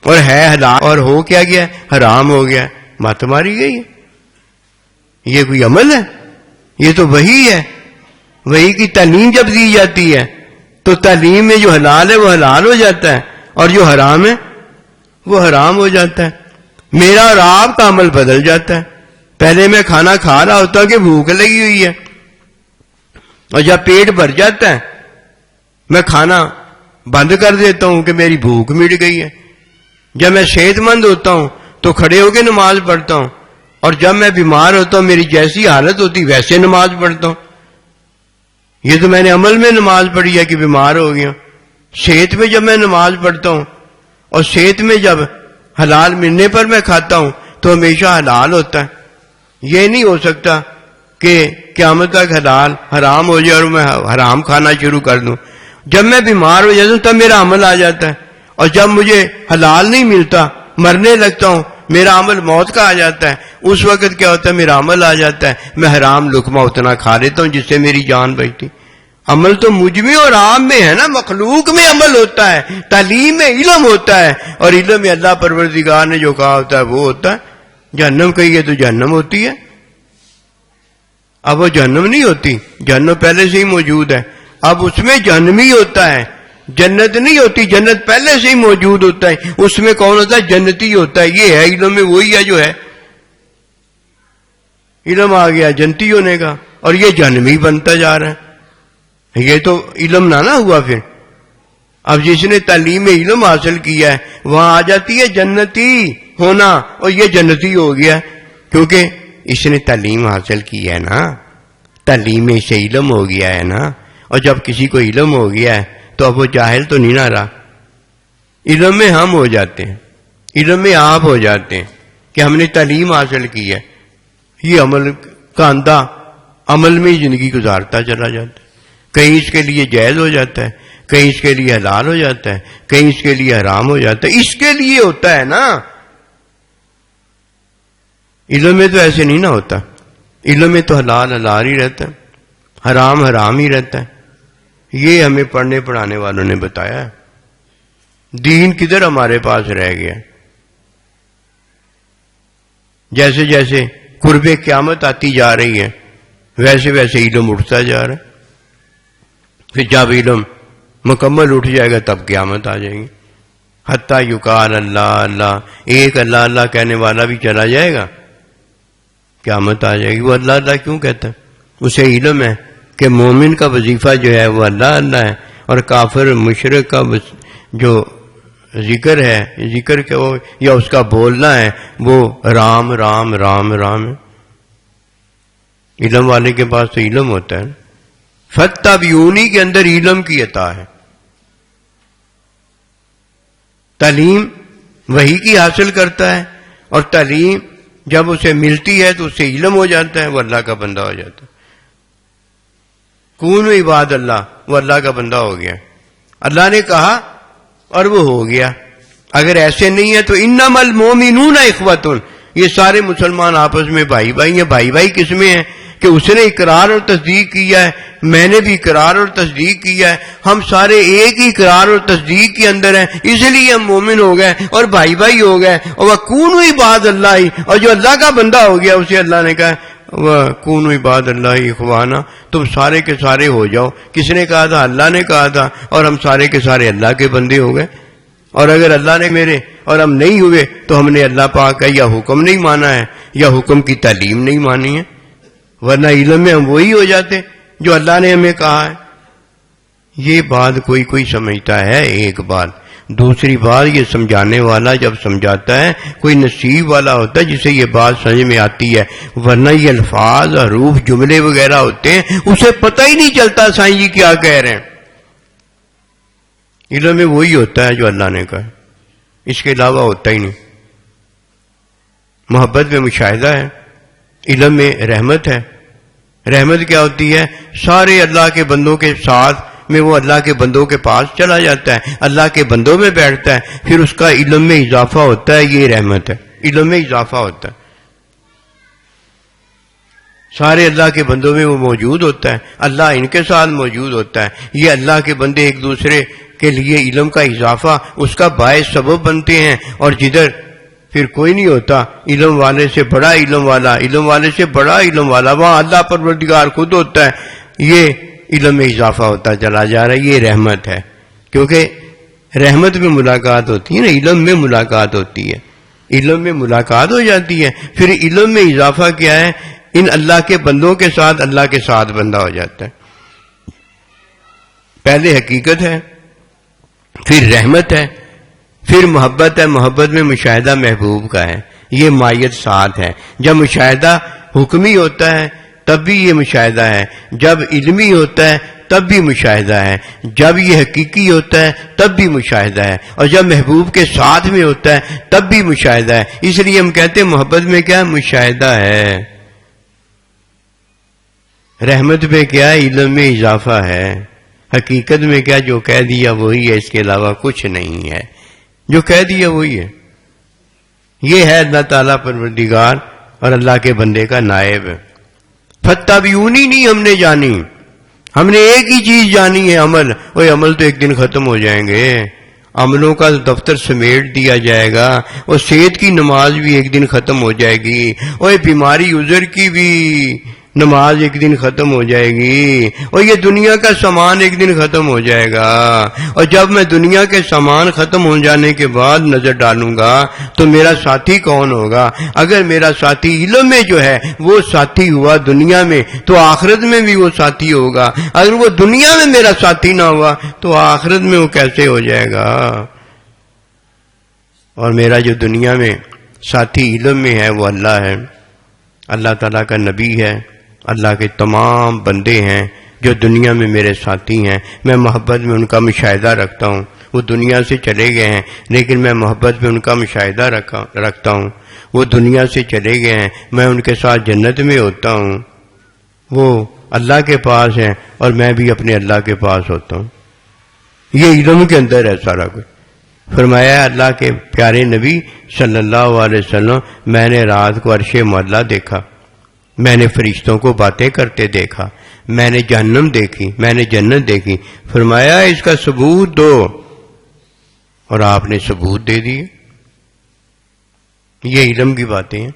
اور ہے حلال اور ہو کیا گیا، حرام ہو گیا. مت ماری گئی ہے. یہ کوئی عمل ہے؟ یہ تو وہی ہے. وہی کی تعلیم جب دی جاتی ہے تو تعلیم میں جو حلال ہے وہ حلال ہو جاتا ہے، اور جو حرام ہے وہ حرام ہو جاتا ہے. میرا اور آپ کا عمل بدل جاتا ہے. پہلے میں کھانا کھا رہا ہوتا کہ بھوک لگی ہوئی ہے، اور جب پیٹ بھر جاتا ہے میں کھانا بند کر دیتا ہوں کہ میری بھوک مٹ گئی ہے. جب میں صحت مند ہوتا ہوں تو کھڑے ہو کے نماز پڑھتا ہوں، اور جب میں بیمار ہوتا ہوں میری جیسی حالت ہوتی ویسے نماز پڑھتا ہوں. یہ تو میں نے عمل میں نماز پڑھی ہے کہ بیمار ہو گیا. صحت میں جب میں نماز پڑھتا ہوں اور صحت میں جب حلال ملنے پر میں کھاتا ہوں تو ہمیشہ حلال ہوتا ہے. یہ نہیں ہو سکتا کہ قیامت تک حلال حرام ہو جائے اور میں حرام کھانا شروع کر دوں. جب میں بیمار ہو جاتا ہوں تب میرا عمل آ جاتا ہے، اور جب مجھے حلال نہیں ملتا مرنے لگتا ہوں میرا عمل موت کا آ جاتا ہے. اس وقت کیا ہوتا ہے؟ میرا عمل آ جاتا ہے، میں حرام لقمہ اتنا کھا لیتا ہوں جس سے میری جان بچتی. عمل تو مجھ میں اور عام میں ہے نا، مخلوق میں عمل ہوتا ہے، تعلیم میں علم ہوتا ہے، اور علم میں اللہ پروردگار نے جو کہا ہوتا ہے وہ ہوتا ہے. جہنم کہیے تو جہنم ہوتی ہے، اب وہ جہنم نہیں ہوتی، جہنم پہلے سے ہی موجود ہے، اب اس میں جہنمی ہوتا ہے، جنت نہیں ہوتی، جنت پہلے سے ہی موجود ہوتا ہے، اس میں کون ہوتا ہے؟ جنتی ہوتا ہے. یہ ہے علم میں وہی ہے جو ہے، علم آ گیا جنتی ہونے کا، اور یہ جہنمی بنتا جا رہا ہے. یہ تو علم نہ ہوا. پھر اب جس نے تعلیم علم حاصل کیا ہے وہاں آ جاتی ہے جنتی ہونا، اور یہ جنتی ہو گیا کیونکہ اس نے تعلیم حاصل کی ہے نا، تعلیم سے علم ہو گیا ہے نا. اور جب کسی کو علم ہو گیا ہے تو اب وہ جاہل تو نہیں نہ رہا، علم میں ہم ہو جاتے ہیں، علم میں آپ ہو جاتے ہیں کہ ہم نے تعلیم حاصل کی ہے. یہ عمل کا اندھا عمل میں ہی زندگی گزارتا چلا جاتا ہے. کہیں اس کے لیے جائز ہو جاتا ہے، کہیں اس کے لیے حلال ہو جاتا ہے، کہیں اس کے لیے حرام ہو جاتا ہے. اس کے لیے ہوتا ہے نا، علم میں تو ایسے نہیں نہ ہوتا. علم میں تو حلال حلال ہی رہتا ہے، حرام حرام ہی رہتا ہے. یہ ہمیں پڑھنے پڑھانے والوں نے بتایا ہے. دین کدھر ہمارے پاس رہ گیا؟ جیسے جیسے قرب قیامت آتی جا رہی ہے ویسے ویسے علم اٹھتا جا رہا ہے. پھر جب علم مکمل اٹھ جائے گا تب قیامت آ جائے گی. حتیٰ یقال اللہ اللہ، ایک اللہ اللہ کہنے والا بھی چلا جائے گا قیامت آ جائے گی. وہ اللہ اللہ کیوں کہتا ہے؟ اسے علم ہے کہ مومن کا وظیفہ جو ہے وہ اللہ اللہ ہے، اور کافر مشرک کا جو ذکر ہے، ذکر کہ وہ یا اس کا بولنا ہے وہ رام رام رام رام ہے. علم والے کے پاس تو علم ہوتا ہے. فَاتَّبِعُونِی کے اندر علم کی عطا ہے. تعلیم وحی کی حاصل کرتا ہے، اور تعلیم جب اسے ملتی ہے تو اس سے علم ہو جاتا ہے، وہ اللہ کا بندہ ہو جاتا ہے. کون عباد اللہ، وہ اللہ کا بندہ ہو گیا. اللہ نے کہا اور وہ ہو گیا. اگر ایسے نہیں ہے تو انما المؤمنون اخوۃ، یہ سارے مسلمان آپس میں بھائی بھائی ہیں. بھائی بھائی کس میں ہیں کہ اس نے اقرار اور تصدیق کیا ہے، میں نے بھی اقرار اور تصدیق کیا ہے، ہم سارے ایک ہی اقرار اور تصدیق کے اندر ہیں، اس لیے ہم مومن ہو گئے اور بھائی بھائی ہو گئے. اور وَكُونُوا عِبَادَ اللَّهِ، اور جو اللہ کا بندہ ہو گیا اسے اللہ نے کہا وَكُونُوا عِبَادَ اللَّهِ إِخْوَانًا، تم سارے کے سارے ہو جاؤ. کس نے کہا تھا؟ اللہ نے کہا تھا، اور ہم سارے کے سارے اللہ کے بندے ہو گئے. اور اگر اللہ نے میرے اور ہم نہیں ہوئے تو ہم نے اللہ پاک کا یا حکم نہیں مانا ہے یا حکم کی تعلیم نہیں مانی ہے، ورنہ علم میں ہم وہی ہو جاتے جو اللہ نے ہمیں کہا ہے. یہ بات کوئی سمجھتا ہے ایک بات. دوسری بات، یہ سمجھانے والا جب سمجھاتا ہے کوئی نصیب والا ہوتا ہے جسے یہ بات سمجھ میں آتی ہے، ورنہ یہ الفاظ حروف جملے وغیرہ ہوتے ہیں اسے پتہ ہی نہیں چلتا سائیں جی کیا کہہ رہے ہیں. علم میں وہی ہوتا ہے جو اللہ نے کہا، اس کے علاوہ ہوتا ہی نہیں. محبت میں مشاہدہ ہے، علم میں رحمت ہے. رحمت کیا ہوتی ہے؟ سارے اللہ کے بندوں کے ساتھ میں وہ اللہ کے بندوں کے پاس چلا جاتا ہے، اللہ کے بندوں میں بیٹھتا ہے، پھر اس کا علم میں اضافہ ہوتا ہے. یہ رحمت ہے، علم میں اضافہ ہوتا ہے. سارے اللہ کے بندوں میں وہ موجود ہوتا ہے، اللہ ان کے ساتھ موجود ہوتا ہے. یہ اللہ کے بندے ایک دوسرے کے لیے علم کا اضافہ اس کا باعث سبب بنتے ہیں. اور جدھر پھر کوئی نہیں ہوتا علم والے سے بڑا علم والا، علم والے سے بڑا علم والا، وہاں اللہ پروردگار خود ہوتا ہے. یہ علم میں اضافہ ہوتا چلا جا رہا ہے. یہ رحمت ہے، کیونکہ رحمت میں ملاقات ہوتی ہے نا، علم میں ملاقات ہوتی ہے، علم میں ملاقات ہو جاتی ہے. پھر علم میں اضافہ کیا ہے؟ ان اللہ کے بندوں کے ساتھ اللہ کے ساتھ بندہ ہو جاتا ہے. پہلے حقیقت ہے، پھر رحمت ہے، پھر محبت ہے. محبت میں مشاہدہ محبوب کا ہے، یہ مائیت ساتھ ہے. جب مشاہدہ حکمی ہوتا ہے تب بھی یہ مشاہدہ ہے، جب علمی ہوتا ہے تب بھی مشاہدہ ہے، جب یہ حقیقی ہوتا ہے تب بھی مشاہدہ ہے، اور جب محبوب کے ساتھ میں ہوتا ہے تب بھی مشاہدہ ہے. اس لیے ہم کہتے ہیں محبت میں کیا مشاہدہ ہے. رحمت پہ کیا علم میں اضافہ ہے، حقیقت میں کیا جو کہہ دیا وہی ہے، اس کے علاوہ کچھ نہیں ہے، جو کہہ دیا وہی ہے۔ یہ ہے اللہ تعالیٰ پروردگار اور اللہ کے بندے کا نائب۔ فتبعونی نہیں ہم نے جانی، ہم نے ایک ہی چیز جانی ہے، عمل۔ وہ عمل تو ایک دن ختم ہو جائیں گے، عملوں کا دفتر سمیٹ دیا جائے گا، اور صحت کی نماز بھی ایک دن ختم ہو جائے گی، اور بیماری عذر کی بھی نماز ایک دن ختم ہو جائے گی، اور یہ دنیا کا سامان ایک دن ختم ہو جائے گا۔ اور جب میں دنیا کے سامان ختم ہو جانے کے بعد نظر ڈالوں گا تو میرا ساتھی کون ہوگا؟ اگر میرا ساتھی علم میں جو ہے وہ ساتھی ہوا دنیا میں تو آخرت میں بھی وہ ساتھی ہوگا، اگر وہ دنیا میں میرا ساتھی نہ ہوا تو آخرت میں وہ کیسے ہو جائے گا؟ اور میرا جو دنیا میں ساتھی علم میں ہے وہ اللہ ہے، اللہ تعالیٰ کا نبی ہے، اللہ کے تمام بندے ہیں جو دنیا میں میرے ساتھی ہیں۔ میں محبت میں ان کا مشاہدہ رکھتا ہوں، وہ دنیا سے چلے گئے ہیں لیکن میں محبت میں ان کا مشاہدہ رکھتا ہوں۔ وہ دنیا سے چلے گئے ہیں، میں ان کے ساتھ جنت میں ہوتا ہوں۔ وہ اللہ کے پاس ہیں اور میں بھی اپنے اللہ کے پاس ہوتا ہوں۔ یہ علم کے اندر ہے سارا کچھ۔ فرمایا اللہ کے پیارے نبی صلی اللہ علیہ وسلم، میں نے رات کو عرش معلیٰ دیکھا، میں نے فرشتوں کو باتیں کرتے دیکھا، میں نے جہنم دیکھی، میں نے جنت دیکھی۔ فرمایا اس کا ثبوت دو، اور آپ نے ثبوت دے دیے۔ یہ علم کی باتیں ہیں۔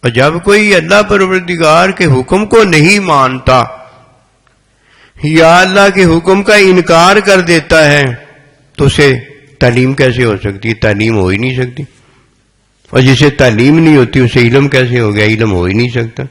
اور جب کوئی اللہ پروردگار کے حکم کو نہیں مانتا یا اللہ کے حکم کا انکار کر دیتا ہے تو اسے تعلیم کیسے ہو سکتی؟ تعلیم ہو ہی نہیں سکتی۔ اور جسے تعلیم نہیں ہوتی اسے علم کیسے ہو گیا؟ علم ہو ہی نہیں سکتا۔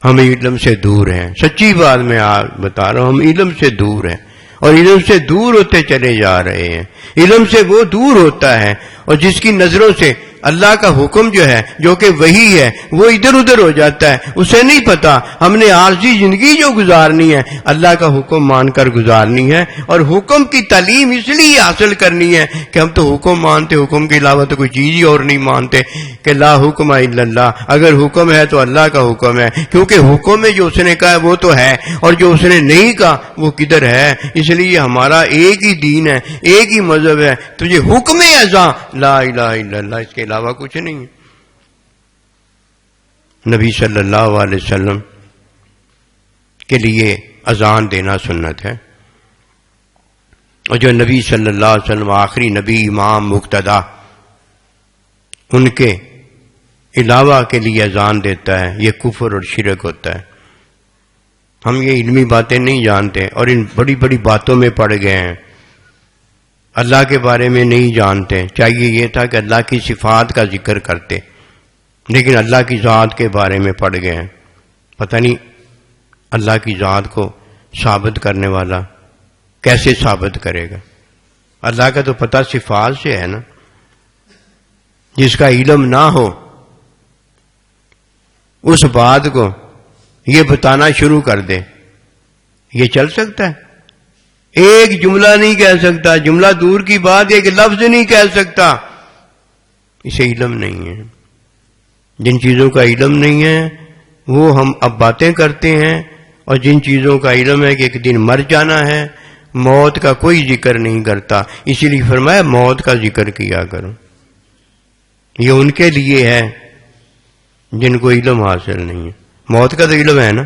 ہم علم سے دور ہیں، سچی بات میں بتا رہا ہوں، ہم علم سے دور ہیں اور علم سے دور ہوتے چلے جا رہے ہیں۔ علم سے وہ دور ہوتا ہے اور جس کی نظروں سے اللہ کا حکم جو ہے، جو کہ وہی ہے، وہ ادھر ادھر ہو جاتا ہے، اسے نہیں پتا ہم نے عارضی زندگی جو گزارنی ہے اللہ کا حکم مان کر گزارنی ہے، اور حکم کی تعلیم اس لیے حاصل کرنی ہے کہ ہم تو حکم مانتے، حکم کے علاوہ تو کوئی چیز ہی اور نہیں مانتے، کہ لا حکم الا اللہ، اگر حکم ہے تو اللہ کا حکم ہے، کیونکہ حکم میں جو اس نے کہا ہے وہ تو ہے، اور جو اس نے نہیں کہا وہ کدھر ہے۔ اس لیے ہمارا ایک ہی دین ہے، ایک ہی مذہب ہے، تو یہ حکم اذاں لا الہ الا اللہ، اس کے علاوہ کچھ نہیں ہے۔ نبی صلی اللہ علیہ وسلم کے لیے اذان دینا سنت ہے، اور جو نبی صلی اللہ علیہ وسلم آخری نبی، امام، مقتدی، ان کے علاوہ کے لیے اذان دیتا ہے، یہ کفر اور شرک ہوتا ہے۔ ہم یہ علمی باتیں نہیں جانتے اور ان بڑی بڑی باتوں میں پڑ گئے ہیں، اللہ کے بارے میں نہیں جانتے۔ چاہیے یہ تھا کہ اللہ کی صفات کا ذکر کرتے، لیکن اللہ کی ذات کے بارے میں پڑ گئے ہیں۔ پتہ نہیں اللہ کی ذات کو ثابت کرنے والا کیسے ثابت کرے گا؟ اللہ کا تو پتہ صفات سے ہے نا۔ جس کا علم نہ ہو اس بات کو یہ بتانا شروع کر دے، یہ چل سکتا ہے؟ ایک جملہ نہیں کہہ سکتا، جملہ دور کی بات، ایک لفظ نہیں کہہ سکتا، اسے علم نہیں ہے۔ جن چیزوں کا علم نہیں ہے وہ ہم اب باتیں کرتے ہیں، اور جن چیزوں کا علم ہے کہ ایک دن مر جانا ہے، موت کا کوئی ذکر نہیں کرتا۔ اسی لیے فرمایا موت کا ذکر کیا کرو۔ یہ ان کے لیے ہے جن کو علم حاصل نہیں ہے۔ موت کا تو علم ہے نا،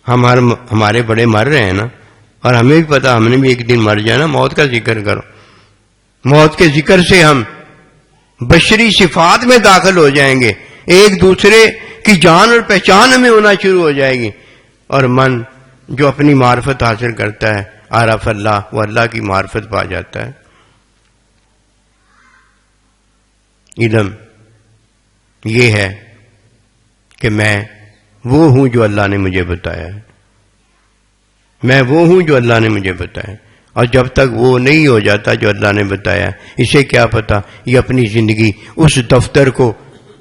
ہمارے بڑے مر رہے ہیں نا، اور ہمیں بھی پتا ہم نے بھی ایک دن مر جانا۔ موت کا ذکر کرو، موت کے ذکر سے ہم بشری صفات میں داخل ہو جائیں گے، ایک دوسرے کی جان اور پہچان ہمیں ہونا شروع ہو جائے گی، اور من جو اپنی معرفت حاصل کرتا ہے عارف اللہ، وہ اللہ کی معرفت پا جاتا ہے۔ علم یہ ہے کہ میں وہ ہوں جو اللہ نے مجھے بتایا ہے، میں وہ ہوں جو اللہ نے مجھے بتایا، اور جب تک وہ نہیں ہو جاتا جو اللہ نے بتایا، اسے کیا پتا یہ اپنی زندگی اس دفتر کو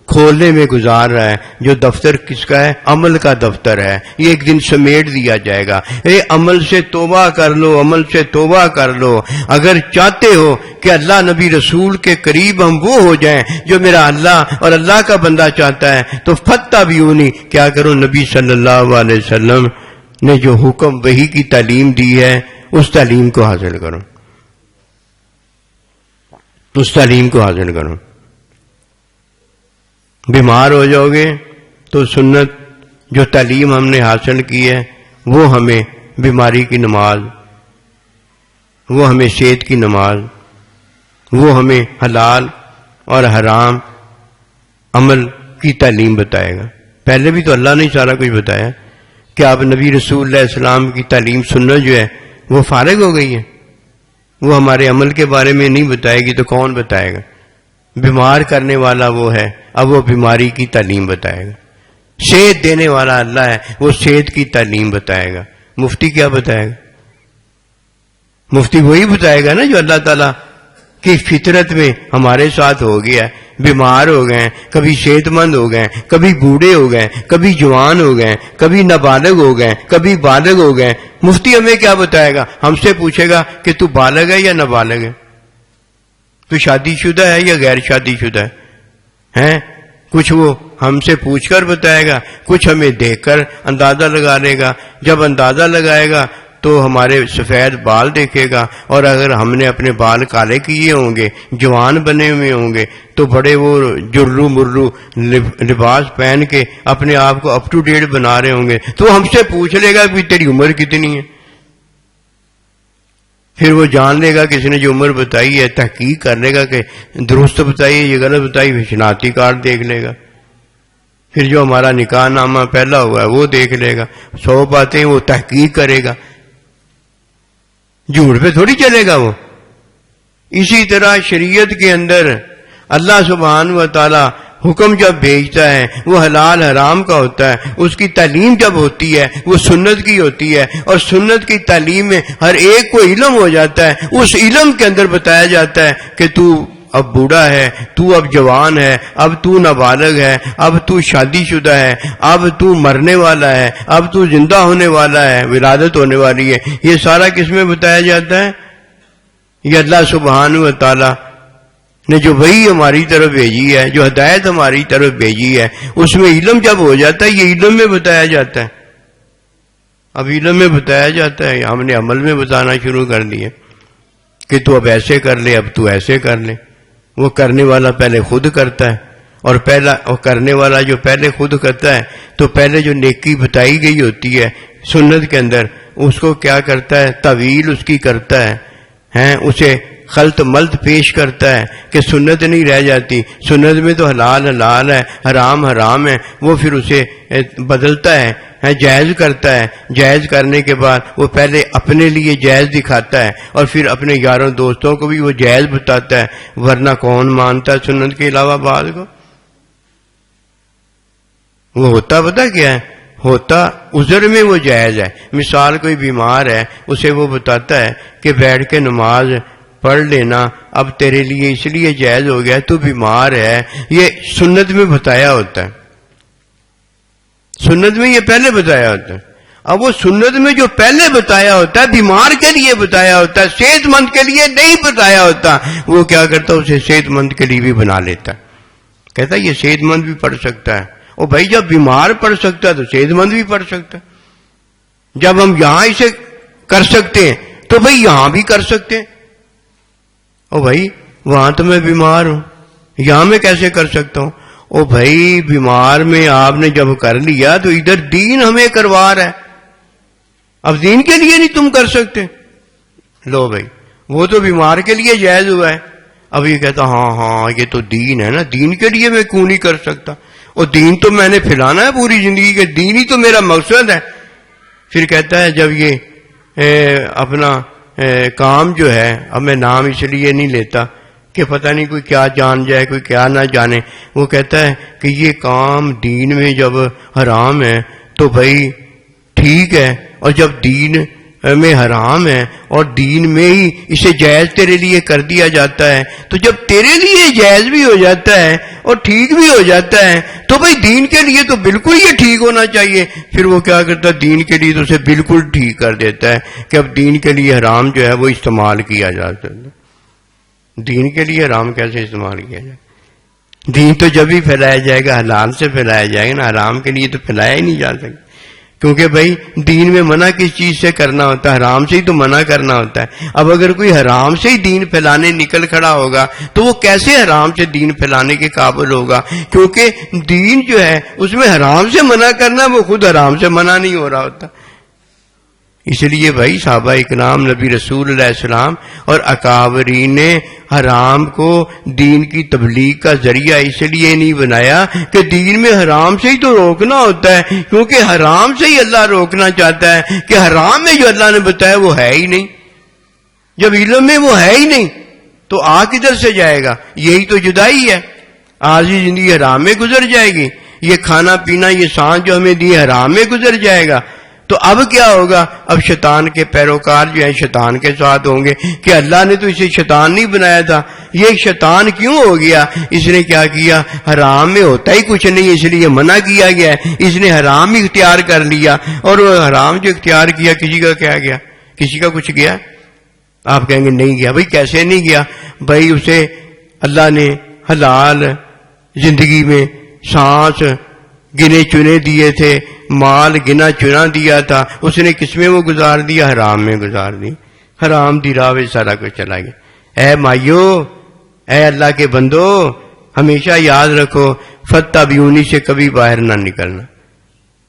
کھولنے میں گزار رہا ہے، جو دفتر کس کا ہے؟ عمل کا دفتر ہے، یہ ایک دن سمیٹ دیا جائے گا۔ عمل سے توبہ کر لو، عمل سے توبہ کر لو۔ اگر چاہتے ہو کہ اللہ نبی رسول کے قریب ہم وہ ہو جائیں جو میرا اللہ اور اللہ کا بندہ چاہتا ہے، تو فتبعونی، کیا کرو؟ نبی صلی اللہ علیہ وسلم نے جو حکم وحی کی تعلیم دی ہے اس تعلیم کو حاصل کرو، اس تعلیم کو حاصل کرو۔ بیمار ہو جاؤ گے تو سنت جو تعلیم ہم نے حاصل کی ہے وہ ہمیں بیماری کی نماز، وہ ہمیں صحت کی نماز، وہ ہمیں حلال اور حرام عمل کی تعلیم بتائے گا۔ پہلے بھی تو اللہ نے سارا کچھ بتایا کہ آپ نبی رسول اللہ علیہ السلام کی تعلیم سنت جو ہے وہ فارغ ہو گئی ہے، وہ ہمارے عمل کے بارے میں نہیں بتائے گی تو کون بتائے گا؟ بیمار کرنے والا وہ ہے، اب وہ بیماری کی تعلیم بتائے گا۔ صحت دینے والا اللہ ہے، وہ صحت کی تعلیم بتائے گا۔ مفتی کیا بتائے گا؟ مفتی وہی بتائے گا نا جو اللہ تعالیٰ کی فطرت میں ہمارے ساتھ ہو گیا ہے۔ بیمار ہو گئے، کبھی صحت مند ہو گئے، کبھی بوڑھے ہو گئے، کبھی جوان ہو گئے، کبھی نابالغ ہو گئے، کبھی بالغ ہو گئے۔ مفتی ہمیں کیا بتائے گا؟ ہم سے پوچھے گا کہ تو بالغ ہے یا نابالغ ہے، تو شادی شدہ ہے یا غیر شادی شدہ ہے؟ کچھ وہ ہم سے پوچھ کر بتائے گا، کچھ ہمیں دیکھ کر اندازہ لگا لے گا۔ جب اندازہ لگائے گا تو ہمارے سفید بال دیکھے گا، اور اگر ہم نے اپنے بال کالے کیے ہوں گے، جوان بنے ہوئے ہوں گے، تو بڑے وہ جرو مرو لباس پہن کے اپنے آپ کو اپ ٹو ڈیٹ بنا رہے ہوں گے، تو ہم سے پوچھ لے گا کہ تیری عمر کتنی ہے۔ پھر وہ جان لے گا کس نے جو عمر بتائی ہے، تحقیق کر لے گا کہ درست بتائی ہے یہ غلط بتائی، پھر شناختی کارڈ دیکھ لے گا، پھر جو ہمارا نکاح نامہ پہلا ہوا ہے وہ دیکھ لے گا، 100 باتیں وہ تحقیق کرے گا، جھوٹ پہ تھوڑی چلے گا وہ۔ اسی طرح شریعت کے اندر اللہ سبحانہ و تعالی حکم جب بھیجتا ہے وہ حلال حرام کا ہوتا ہے، اس کی تعلیم جب ہوتی ہے وہ سنت کی ہوتی ہے، اور سنت کی تعلیم میں ہر ایک کو علم ہو جاتا ہے۔ اس علم کے اندر بتایا جاتا ہے کہ تو اب بوڑھا ہے، تو اب جوان ہے، اب تو نابالغ ہے، اب تو شادی شدہ ہے، اب تو مرنے والا ہے، اب تو زندہ ہونے والا ہے، ولادت ہونے والی ہے۔ یہ سارا کس میں بتایا جاتا ہے؟ یہ اللہ سبحانہ و تعالی نے جو وحی ہماری طرف بھیجی ہے، جو ہدایت ہماری طرف بھیجی ہے، اس میں علم جب ہو جاتا ہے، یہ علم میں بتایا جاتا ہے۔ اب علم میں بتایا جاتا ہے، ہم نے عمل میں بتانا شروع کر دیا کہ تو اب ایسے کر لے، اب تو ایسے کر لے۔ وہ کرنے والا پہلے خود کرتا ہے، اور کرنے والا جو پہلے خود کرتا ہے تو پہلے جو نیکی بتائی گئی ہوتی ہے سنت کے اندر، اس کو کیا کرتا ہے؟ تعویل اس کی کرتا ہے، اسے خلط ملط پیش کرتا ہے کہ سنت نہیں رہ جاتی، سنت میں تو حلال حلال ہے، حرام حرام ہے، وہ پھر اسے بدلتا ہے، جائز کرتا ہے۔ جائز کرنے کے بعد وہ پہلے اپنے لیے جائز دکھاتا ہے، اور پھر اپنے یاروں دوستوں کو بھی وہ جائز بتاتا ہے، ورنہ کون مانتا ہے سنت کے علاوہ بعض کو؟ وہ ہوتا پتہ کیا ہے؟ ہوتا عذر میں وہ جائز ہے۔ مثال کوئی بیمار ہے، اسے وہ بتاتا ہے کہ بیٹھ کے نماز پڑھ لینا اب تیرے لیے اس لیے جائز ہو گیا، تو بیمار ہے۔ یہ سنت میں بتایا ہوتا ہے، سنت میں یہ پہلے بتایا ہوتا ہے۔ اب وہ سنت میں جو پہلے بتایا ہوتا ہے بیمار کے لیے بتایا ہوتا ہے، صحت مند کے لیے نہیں بتایا ہوتا، وہ کیا کرتا ہے؟ اسے صحت مند کے لیے بھی بنا لیتا ہے، کہتا ہے یہ صحت مند بھی پڑھ سکتا ہے۔ اور بھائی جب بیمار پڑھ سکتا ہے تو صحت مند بھی پڑھ سکتا ہے۔ جب ہم یہاں اسے کر سکتے ہیں تو بھائی یہاں بھی کر سکتے ہیں۔ او بھائی وہاں تو میں بیمار ہوں، یہاں میں کیسے کر سکتا ہوں؟ او بھائی بیمار میں آپ نے جب کر لیا تو ادھر دین ہمیں کروا رہا ہے، اب دین کے لیے نہیں تم کر سکتے؟ لو بھائی وہ تو بیمار کے لیے جائز ہوا ہے، اب یہ کہتا ہاں یہ تو دین ہے نا، دین کے لیے میں کیوں نہیں کر سکتا؟ اور دین تو میں نے پھیلانا ہے پوری زندگی کے، دین ہی تو میرا مقصد ہے۔ پھر کہتا ہے جب یہ اپنا کام جو ہے، اب میں نام اس لیے نہیں لیتا کہ پتہ نہیں کوئی کیا جان جائے کوئی کیا نہ جانے، وہ کہتا ہے کہ یہ کام دین میں جب حرام ہے تو بھائی ٹھیک ہے، اور جب دین میں حرام ہے اور دین میں ہی اسے جائز تیرے لیے کر دیا جاتا ہے، تو جب تیرے لیے جائز بھی ہو جاتا ہے اور ٹھیک بھی ہو جاتا ہے تو بھائی دین کے لیے تو بالکل یہ ٹھیک ہونا چاہیے۔ پھر وہ کیا کرتا ہے، دین کے لیے تو اسے بالکل ٹھیک کر دیتا ہے کہ اب دین کے لیے حرام جو ہے وہ استعمال کیا جا سکتا ہے۔ دین کے لیے حرام کیسے استعمال کیا جائے؟ دین تو جب ہی پھیلایا جائے گا حلال سے پھیلایا جائے گا نا، حرام کے لیے تو پھیلایا ہی نہیں جا سکتا، کیونکہ بھائی دین میں منع کس چیز سے کرنا ہوتا ہے؟ حرام سے ہی تو منع کرنا ہوتا ہے۔ اب اگر کوئی حرام سے ہی دین پھیلانے نکل کھڑا ہوگا تو وہ کیسے حرام سے دین پھیلانے کے قابل ہوگا؟ کیونکہ دین جو ہے اس میں حرام سے منع کرنا، وہ خود حرام سے منع نہیں ہو رہا ہوتا۔ اس لیے بھائی صحابہ اکرام، نبی رسول علیہ السلام اور اکابرین نے حرام کو دین کی تبلیغ کا ذریعہ اس لیے نہیں بنایا کہ دین میں حرام سے ہی تو روکنا ہوتا ہے، کیونکہ حرام سے ہی اللہ روکنا چاہتا ہے کہ حرام میں جو اللہ نے بتایا وہ ہے ہی نہیں۔ جب علم میں وہ ہے ہی نہیں تو آ کدھر سے جائے گا؟ یہی تو جدائی ہے۔ آدھی زندگی حرام میں گزر جائے گی، یہ کھانا پینا، یہ سانس جو ہمیں دی حرام میں گزر جائے گا، تو اب کیا ہوگا؟ اب شیطان کے پیروکار جو ہیں شیطان کے ساتھ ہوں گے کہ اللہ نے تو اسے شیطان نہیں بنایا تھا، یہ شیطان کیوں ہو گیا؟ اس نے کیا کیا؟ حرام میں ہوتا ہی کچھ نہیں، اس لیے منع کیا گیا ہے، اس نے حرام ہی اختیار کر لیا، اور وہ حرام جو اختیار کیا کسی کا کیا گیا؟ کسی کا کچھ گیا؟ آپ کہیں گے نہیں گیا۔ بھائی کیسے نہیں گیا؟ بھائی اسے اللہ نے حلال زندگی میں سانس گنے چنے دیے تھے، مال گنا چنا دیا تھا، اس نے کس میں وہ گزار دیا؟ حرام میں گزار دی، حرام دی راہ سارا کچھ چلا گیا۔ اے مائیو، اے اللہ کے بندو، ہمیشہ یاد رکھو فتح بیونی سے کبھی باہر نہ نکلنا۔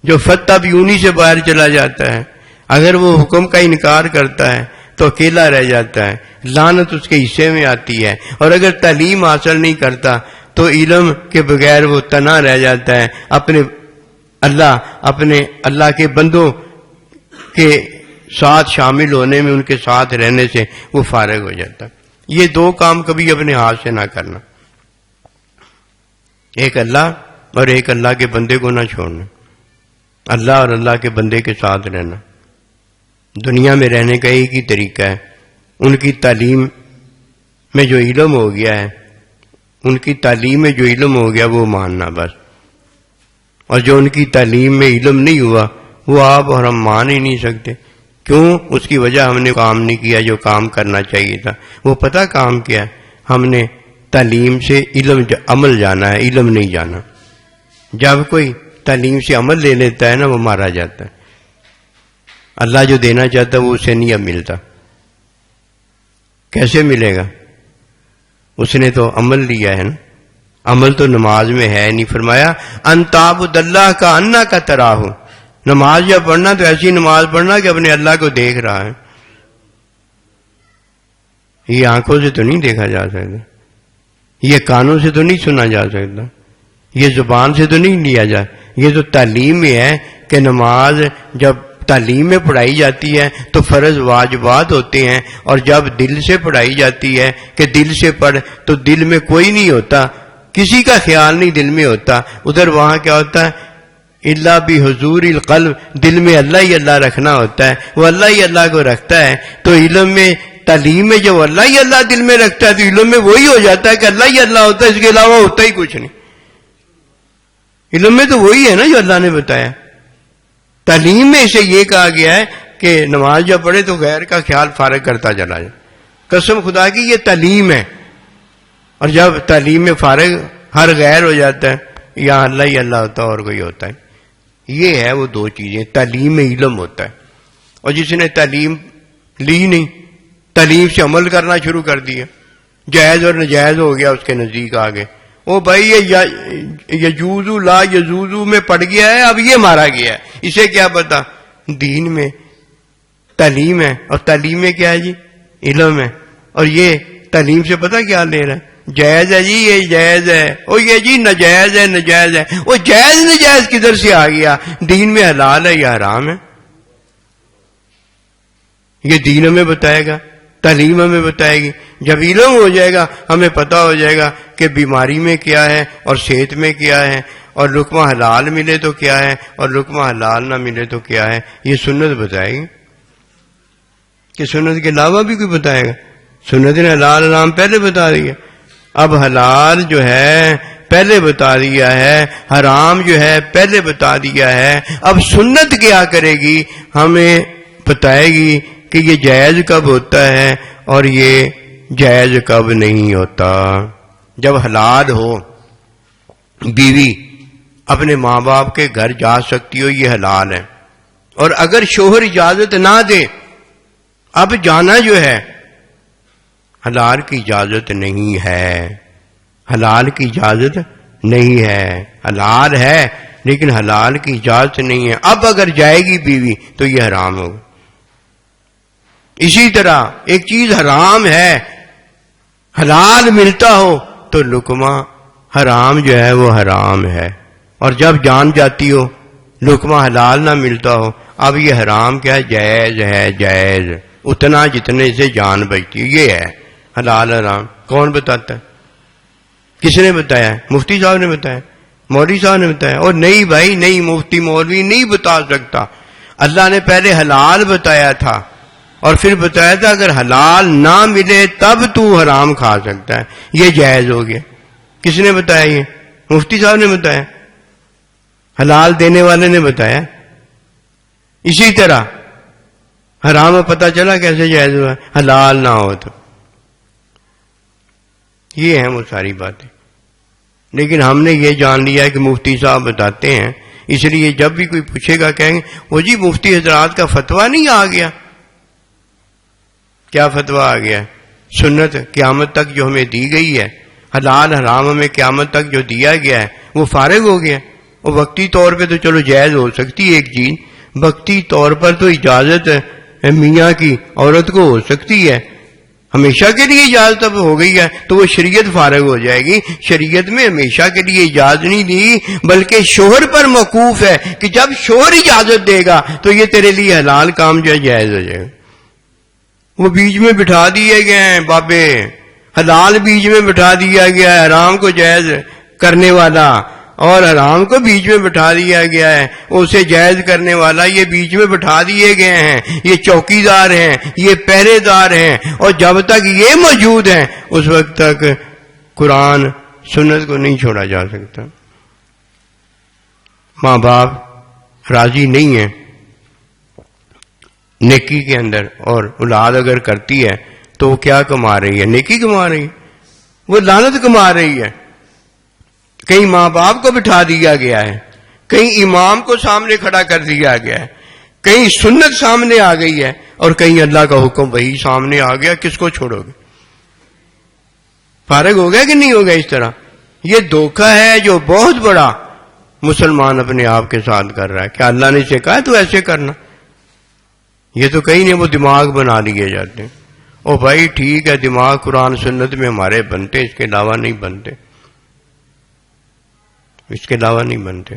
جو فتح بیونی سے باہر چلا جاتا ہے، اگر وہ حکم کا انکار کرتا ہے تو اکیلا رہ جاتا ہے، لعنت اس کے حصے میں آتی ہے، اور اگر تعلیم حاصل نہیں کرتا تو علم کے بغیر وہ تنہا رہ جاتا ہے، اپنے اللہ کے بندوں کے ساتھ شامل ہونے میں، ان کے ساتھ رہنے سے وہ فارغ ہو جاتا ہے۔ یہ دو کام کبھی اپنے ہاتھ سے نہ کرنا، ایک اللہ اور ایک اللہ کے بندے کو نہ چھوڑنا، اللہ اور اللہ کے بندے کے ساتھ رہنا۔ دنیا میں رہنے کا ایک ہی طریقہ ہے، ان کی تعلیم میں جو علم ہو گیا ہے، ان کی تعلیم میں جو علم ہو گیا وہ ماننا بس، اور جو ان کی تعلیم میں علم نہیں ہوا وہ آپ اور ہم مان ہی نہیں سکتے۔ کیوں؟ اس کی وجہ ہم نے کام نہیں کیا جو کام کرنا چاہیے تھا۔ وہ پتہ کام کیا ہے؟ ہم نے تعلیم سے عمل جانا ہے، علم نہیں جانا۔ جب کوئی تعلیم سے عمل لے لیتا ہے نا، وہ مارا جاتا ہے۔ اللہ جو دینا چاہتا ہے وہ اسے نہیں اب ملتا۔ کیسے ملے گا؟ اس نے تو عمل لیا ہے نا، عمل تو نماز میں ہے نہیں۔ فرمایا ان تعبد اللہ کا انا کا تراہ، نماز جب پڑھنا تو ایسی نماز پڑھنا کہ اپنے اللہ کو دیکھ رہا ہے۔ یہ آنکھوں سے تو نہیں دیکھا جا سکتا، یہ کانوں سے تو نہیں سنا جا سکتا، یہ زبان سے تو نہیں لیا جا، یہ تو تعلیم میں ہے کہ نماز جب تعلیم میں پڑھائی جاتی ہے تو فرض واجبات ہوتے ہیں، اور جب دل سے پڑھائی جاتی ہے کہ دل سے پڑھ، تو دل میں کوئی نہیں ہوتا، کسی کا خیال نہیں دل میں ہوتا، ادھر وہاں کیا ہوتا ہے؟ اللہ بحضور القلب، دل میں اللہ ہی اللہ رکھنا ہوتا ہے، وہ اللہ ہی اللہ کو رکھتا ہے۔ تو علم میں، تعلیم میں جب اللہ ہی اللہ دل میں رکھتا ہے تو علم میں وہی ہو جاتا ہے کہ اللہ ہی اللہ ہوتا ہے، اس کے علاوہ ہوتا ہی کچھ نہیں۔ علم میں تو وہی ہے نا جو اللہ نے بتایا۔ تعلیم میں اسے یہ کہا گیا ہے کہ نماز جب پڑھے تو غیر کا خیال فارغ کرتا چلا جائے۔ قسم خدا کی یہ تعلیم ہے، اور جب تعلیم میں فارغ ہر غیر ہو جاتا ہے، یہاں اللہ ہی اللہ ہوتا ہے اور کوئی ہوتا ہے۔ یہ ہے وہ دو چیزیں، تعلیم میں علم ہوتا ہے، اور جس نے تعلیم لی نہیں، تعلیم سے عمل کرنا شروع کر دیا، جائز اور نجائز ہو گیا اس کے نزدیک آگے، وہ بھائی یہ یجوزو لا یجوزو میں پڑ گیا ہے، اب یہ مارا گیا ہے، اسے کیا پتا؟ دین میں تعلیم ہے، اور تعلیم میں کیا ہے جی؟ علم ہے، اور یہ تعلیم سے پتا کیا لے رہا ہے؟ جائز ہے جی، یہ جائز ہے، اور یہ جی ناجائز ہے، ناجائز ہے۔ وہ جائز ناجائز کدھر سے آ گیا؟ دین میں حلال ہے یا حرام ہے؟ یہ دین ہمیں بتائے گا، تعلیم ہمیں بتائے گی۔ جب علم ہو جائے گا ہمیں پتہ ہو جائے گا کہ بیماری میں کیا ہے اور صحت میں کیا ہے، اور لقمہ حلال ملے تو کیا ہے اور لقمہ حلال نہ ملے تو کیا ہے، یہ سنت بتائے گی۔ کہ سنت کے علاوہ بھی کوئی بتائے گا؟ سنت نے حلال حرام پہلے بتا دیا، اب حلال جو ہے پہلے بتا دیا ہے، حرام جو ہے پہلے بتا دیا ہے، اب سنت کیا کرے گی؟ ہمیں بتائے گی کہ یہ جائز کب ہوتا ہے اور یہ جائز کب نہیں ہوتا۔ جب حلال ہو بیوی اپنے ماں باپ کے گھر جا سکتی ہو، یہ حلال ہے، اور اگر شوہر اجازت نہ دے، اب جانا جو ہے حلال کی اجازت نہیں ہے، حلال کی اجازت نہیں ہے، حلال ہے لیکن حلال کی اجازت نہیں ہے، اب اگر جائے گی بیوی تو یہ حرام ہوگا۔ اسی طرح ایک چیز حرام ہے، حلال ملتا ہو تو لقمہ حرام جو ہے وہ حرام ہے، اور جب جان جاتی ہو لقمہ حلال نہ ملتا ہو، اب یہ حرام کیا ہے؟ جائز ہے، جائز اتنا جتنے سے جان بچتی ہے، یہ ہے حلال حرام۔ کون بتاتا ہے؟ کس نے بتایا؟ مفتی صاحب نے بتایا، مولوی صاحب نے بتایا؟ اور نہیں بھائی نہیں، مفتی مولوی نہیں بتا سکتا۔ اللہ نے پہلے حلال بتایا تھا اور پھر بتایا تھا اگر حلال نہ ملے تب تو حرام کھا سکتا ہے، یہ جائز ہو گیا۔ کس نے بتایا؟ یہ مفتی صاحب نے بتایا، حلال دینے والے نے بتایا۔ اسی طرح حرام پتہ چلا کیسے جائز ہوا؟ حلال نہ ہو تو۔ یہ ہیں وہ ساری باتیں، لیکن ہم نے یہ جان لیا ہے کہ مفتی صاحب بتاتے ہیں، اس لیے جب بھی کوئی پوچھے گا کہیں گے وہ جی مفتی حضرات کا فتویٰ نہیں آ گیا۔ کیا فتویٰ آ گیا؟ سنت قیامت تک جو ہمیں دی گئی ہے، حلال حرام ہمیں قیامت تک جو دیا گیا ہے وہ فارغ ہو گیا۔ اور وقتی طور پہ تو چلو جائز ہو سکتی ہے ایک چیز، وقتی طور پر تو اجازت میاں کی عورت کو ہو سکتی ہے، ہمیشہ کے لیے اجازت اب ہو گئی ہے تو وہ شریعت فارغ ہو جائے گی۔ شریعت میں ہمیشہ کے لیے اجازت نہیں دی، بلکہ شوہر پر موقوف ہے کہ جب شوہر اجازت دے گا تو یہ تیرے لیے حلال کام جو ہے جائز ہو جائے گا۔ وہ بیچ میں بٹھا دیے گئے ہیں بابے، حلال بیچ میں بٹھا دیا گیا ہے، حرام کو جائز کرنے والا، اور حرام کو بیچ میں بٹھا دیا گیا ہے، اسے جائز کرنے والا، یہ بیچ میں بٹھا دیے گئے ہیں، یہ چوکی دار ہیں، یہ پہرے دار ہیں، اور جب تک یہ موجود ہیں اس وقت تک قرآن سنت کو نہیں چھوڑا جا سکتا۔ ماں باپ راضی نہیں ہیں نیکی کے اندر، اور اولاد اگر کرتی ہے تو وہ کیا کما رہی ہے؟ نیکی کما رہی ہے، وہ لعنت کما رہی ہے۔ کہیں ماں باپ کو بٹھا دیا گیا ہے، کہیں امام کو سامنے کھڑا کر دیا گیا ہے، کہیں سنت سامنے آ گئی ہے، اور کہیں اللہ کا حکم وہی سامنے آ گیا، کس کو چھوڑو گے؟ فارغ ہو گیا کہ نہیں ہو گیا؟ اس طرح یہ دھوکہ ہے جو بہت بڑا مسلمان اپنے آپ کے ساتھ کر رہا ہے۔ کیا اللہ نے اسے کہا تو ایسے کرنا؟ یہ تو کہیں نہیں، وہ دماغ بنا لیے جاتے ہیں۔ او بھائی ٹھیک ہے، دماغ قرآن سنت میں ہمارے بنتے، اس کے علاوہ نہیں بنتے، اس کے علاوہ نہیں بنتے،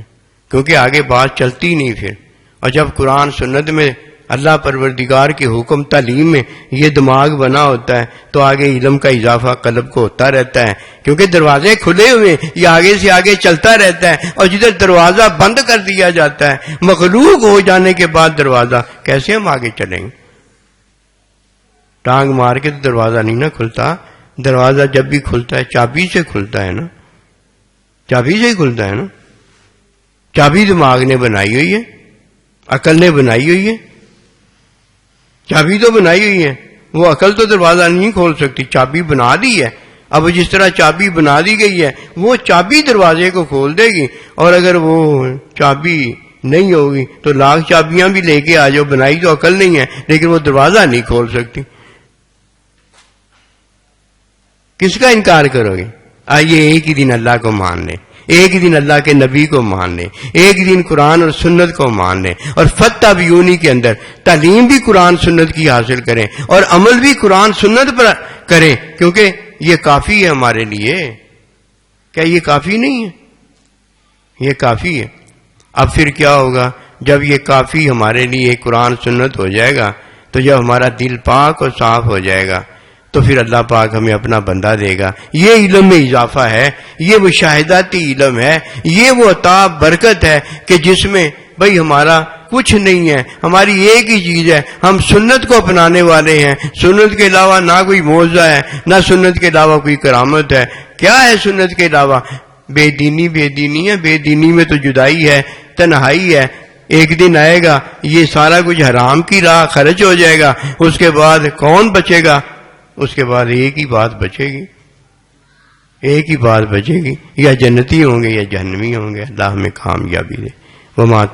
کیونکہ آگے بات چلتی نہیں پھر۔ اور جب قرآن سنت میں اللہ پروردگار کے حکم تعلیم میں یہ دماغ بنا ہوتا ہے تو آگے علم کا اضافہ قلب کو ہوتا رہتا ہے، کیونکہ دروازے کھلے ہوئے، یہ آگے سے آگے چلتا رہتا ہے، اور جدھر دروازہ بند کر دیا جاتا ہے مخلوق ہو جانے کے بعد دروازہ، کیسے ہم آگے چلیں گے؟ ٹانگ مار کے تو دروازہ نہیں نا کھلتا، دروازہ جب بھی کھلتا ہے چابی سے کھلتا ہے نا، چابی سے ہی کھلتا ہے نا۔ چابی دماغ نے بنائی ہوئی ہے، عقل نے بنائی ہوئی ہے، چابی تو بنائی ہوئی ہے، وہ عقل تو دروازہ نہیں کھول سکتی، چابی بنا دی ہے۔ اب جس طرح چابی بنا دی گئی ہے وہ چابی دروازے کو کھول دے گی، اور اگر وہ چابی نہیں ہوگی تو لاکھ چابیاں بھی لے کے آ جاؤ، بنائی تو عقل نہیں ہے لیکن وہ دروازہ نہیں کھول سکتی۔ کس کا انکار کرو گے؟ آئیے ایک ہی دن اللہ کو مان لیں، ایک ہی دن اللہ کے نبی کو مان لیں، ایک دن قرآن اور سنت کو مان لیں، اور فتبعونی کے اندر تعلیم بھی قرآن سنت کی حاصل کریں اور عمل بھی قرآن سنت پر کریں، کیونکہ یہ کافی ہے ہمارے لیے۔ کیا یہ کافی نہیں ہے؟ یہ کافی ہے۔ اب پھر کیا ہوگا؟ جب یہ کافی ہمارے لیے قرآن سنت ہو جائے گا تو جب ہمارا دل پاک اور صاف ہو جائے گا تو پھر اللہ پاک ہمیں اپنا بندہ دے گا۔ یہ علم میں اضافہ ہے، یہ مشاہداتی علم ہے، یہ وہ عطا برکت ہے کہ جس میں بھئی ہمارا کچھ نہیں ہے، ہماری ایک ہی چیز ہے، ہم سنت کو اپنانے والے ہیں، سنت کے علاوہ نہ کوئی معجزہ ہے، نہ سنت کے علاوہ کوئی کرامت ہے۔ کیا ہے سنت کے علاوہ؟ بے دینی ہے، بے دینی میں تو جدائی ہے، تنہائی ہے۔ ایک دن آئے گا یہ سارا کچھ حرام کی راہ خرچ ہو جائے گا، اس کے بعد کون بچے گا؟ اس کے بعد ایک ہی بات بچے گی، ایک ہی بات بچے گی، یا جنتی ہوں گے یا جہنمی ہوں گے۔ اللہ ہمیں کامیابی دے۔ وما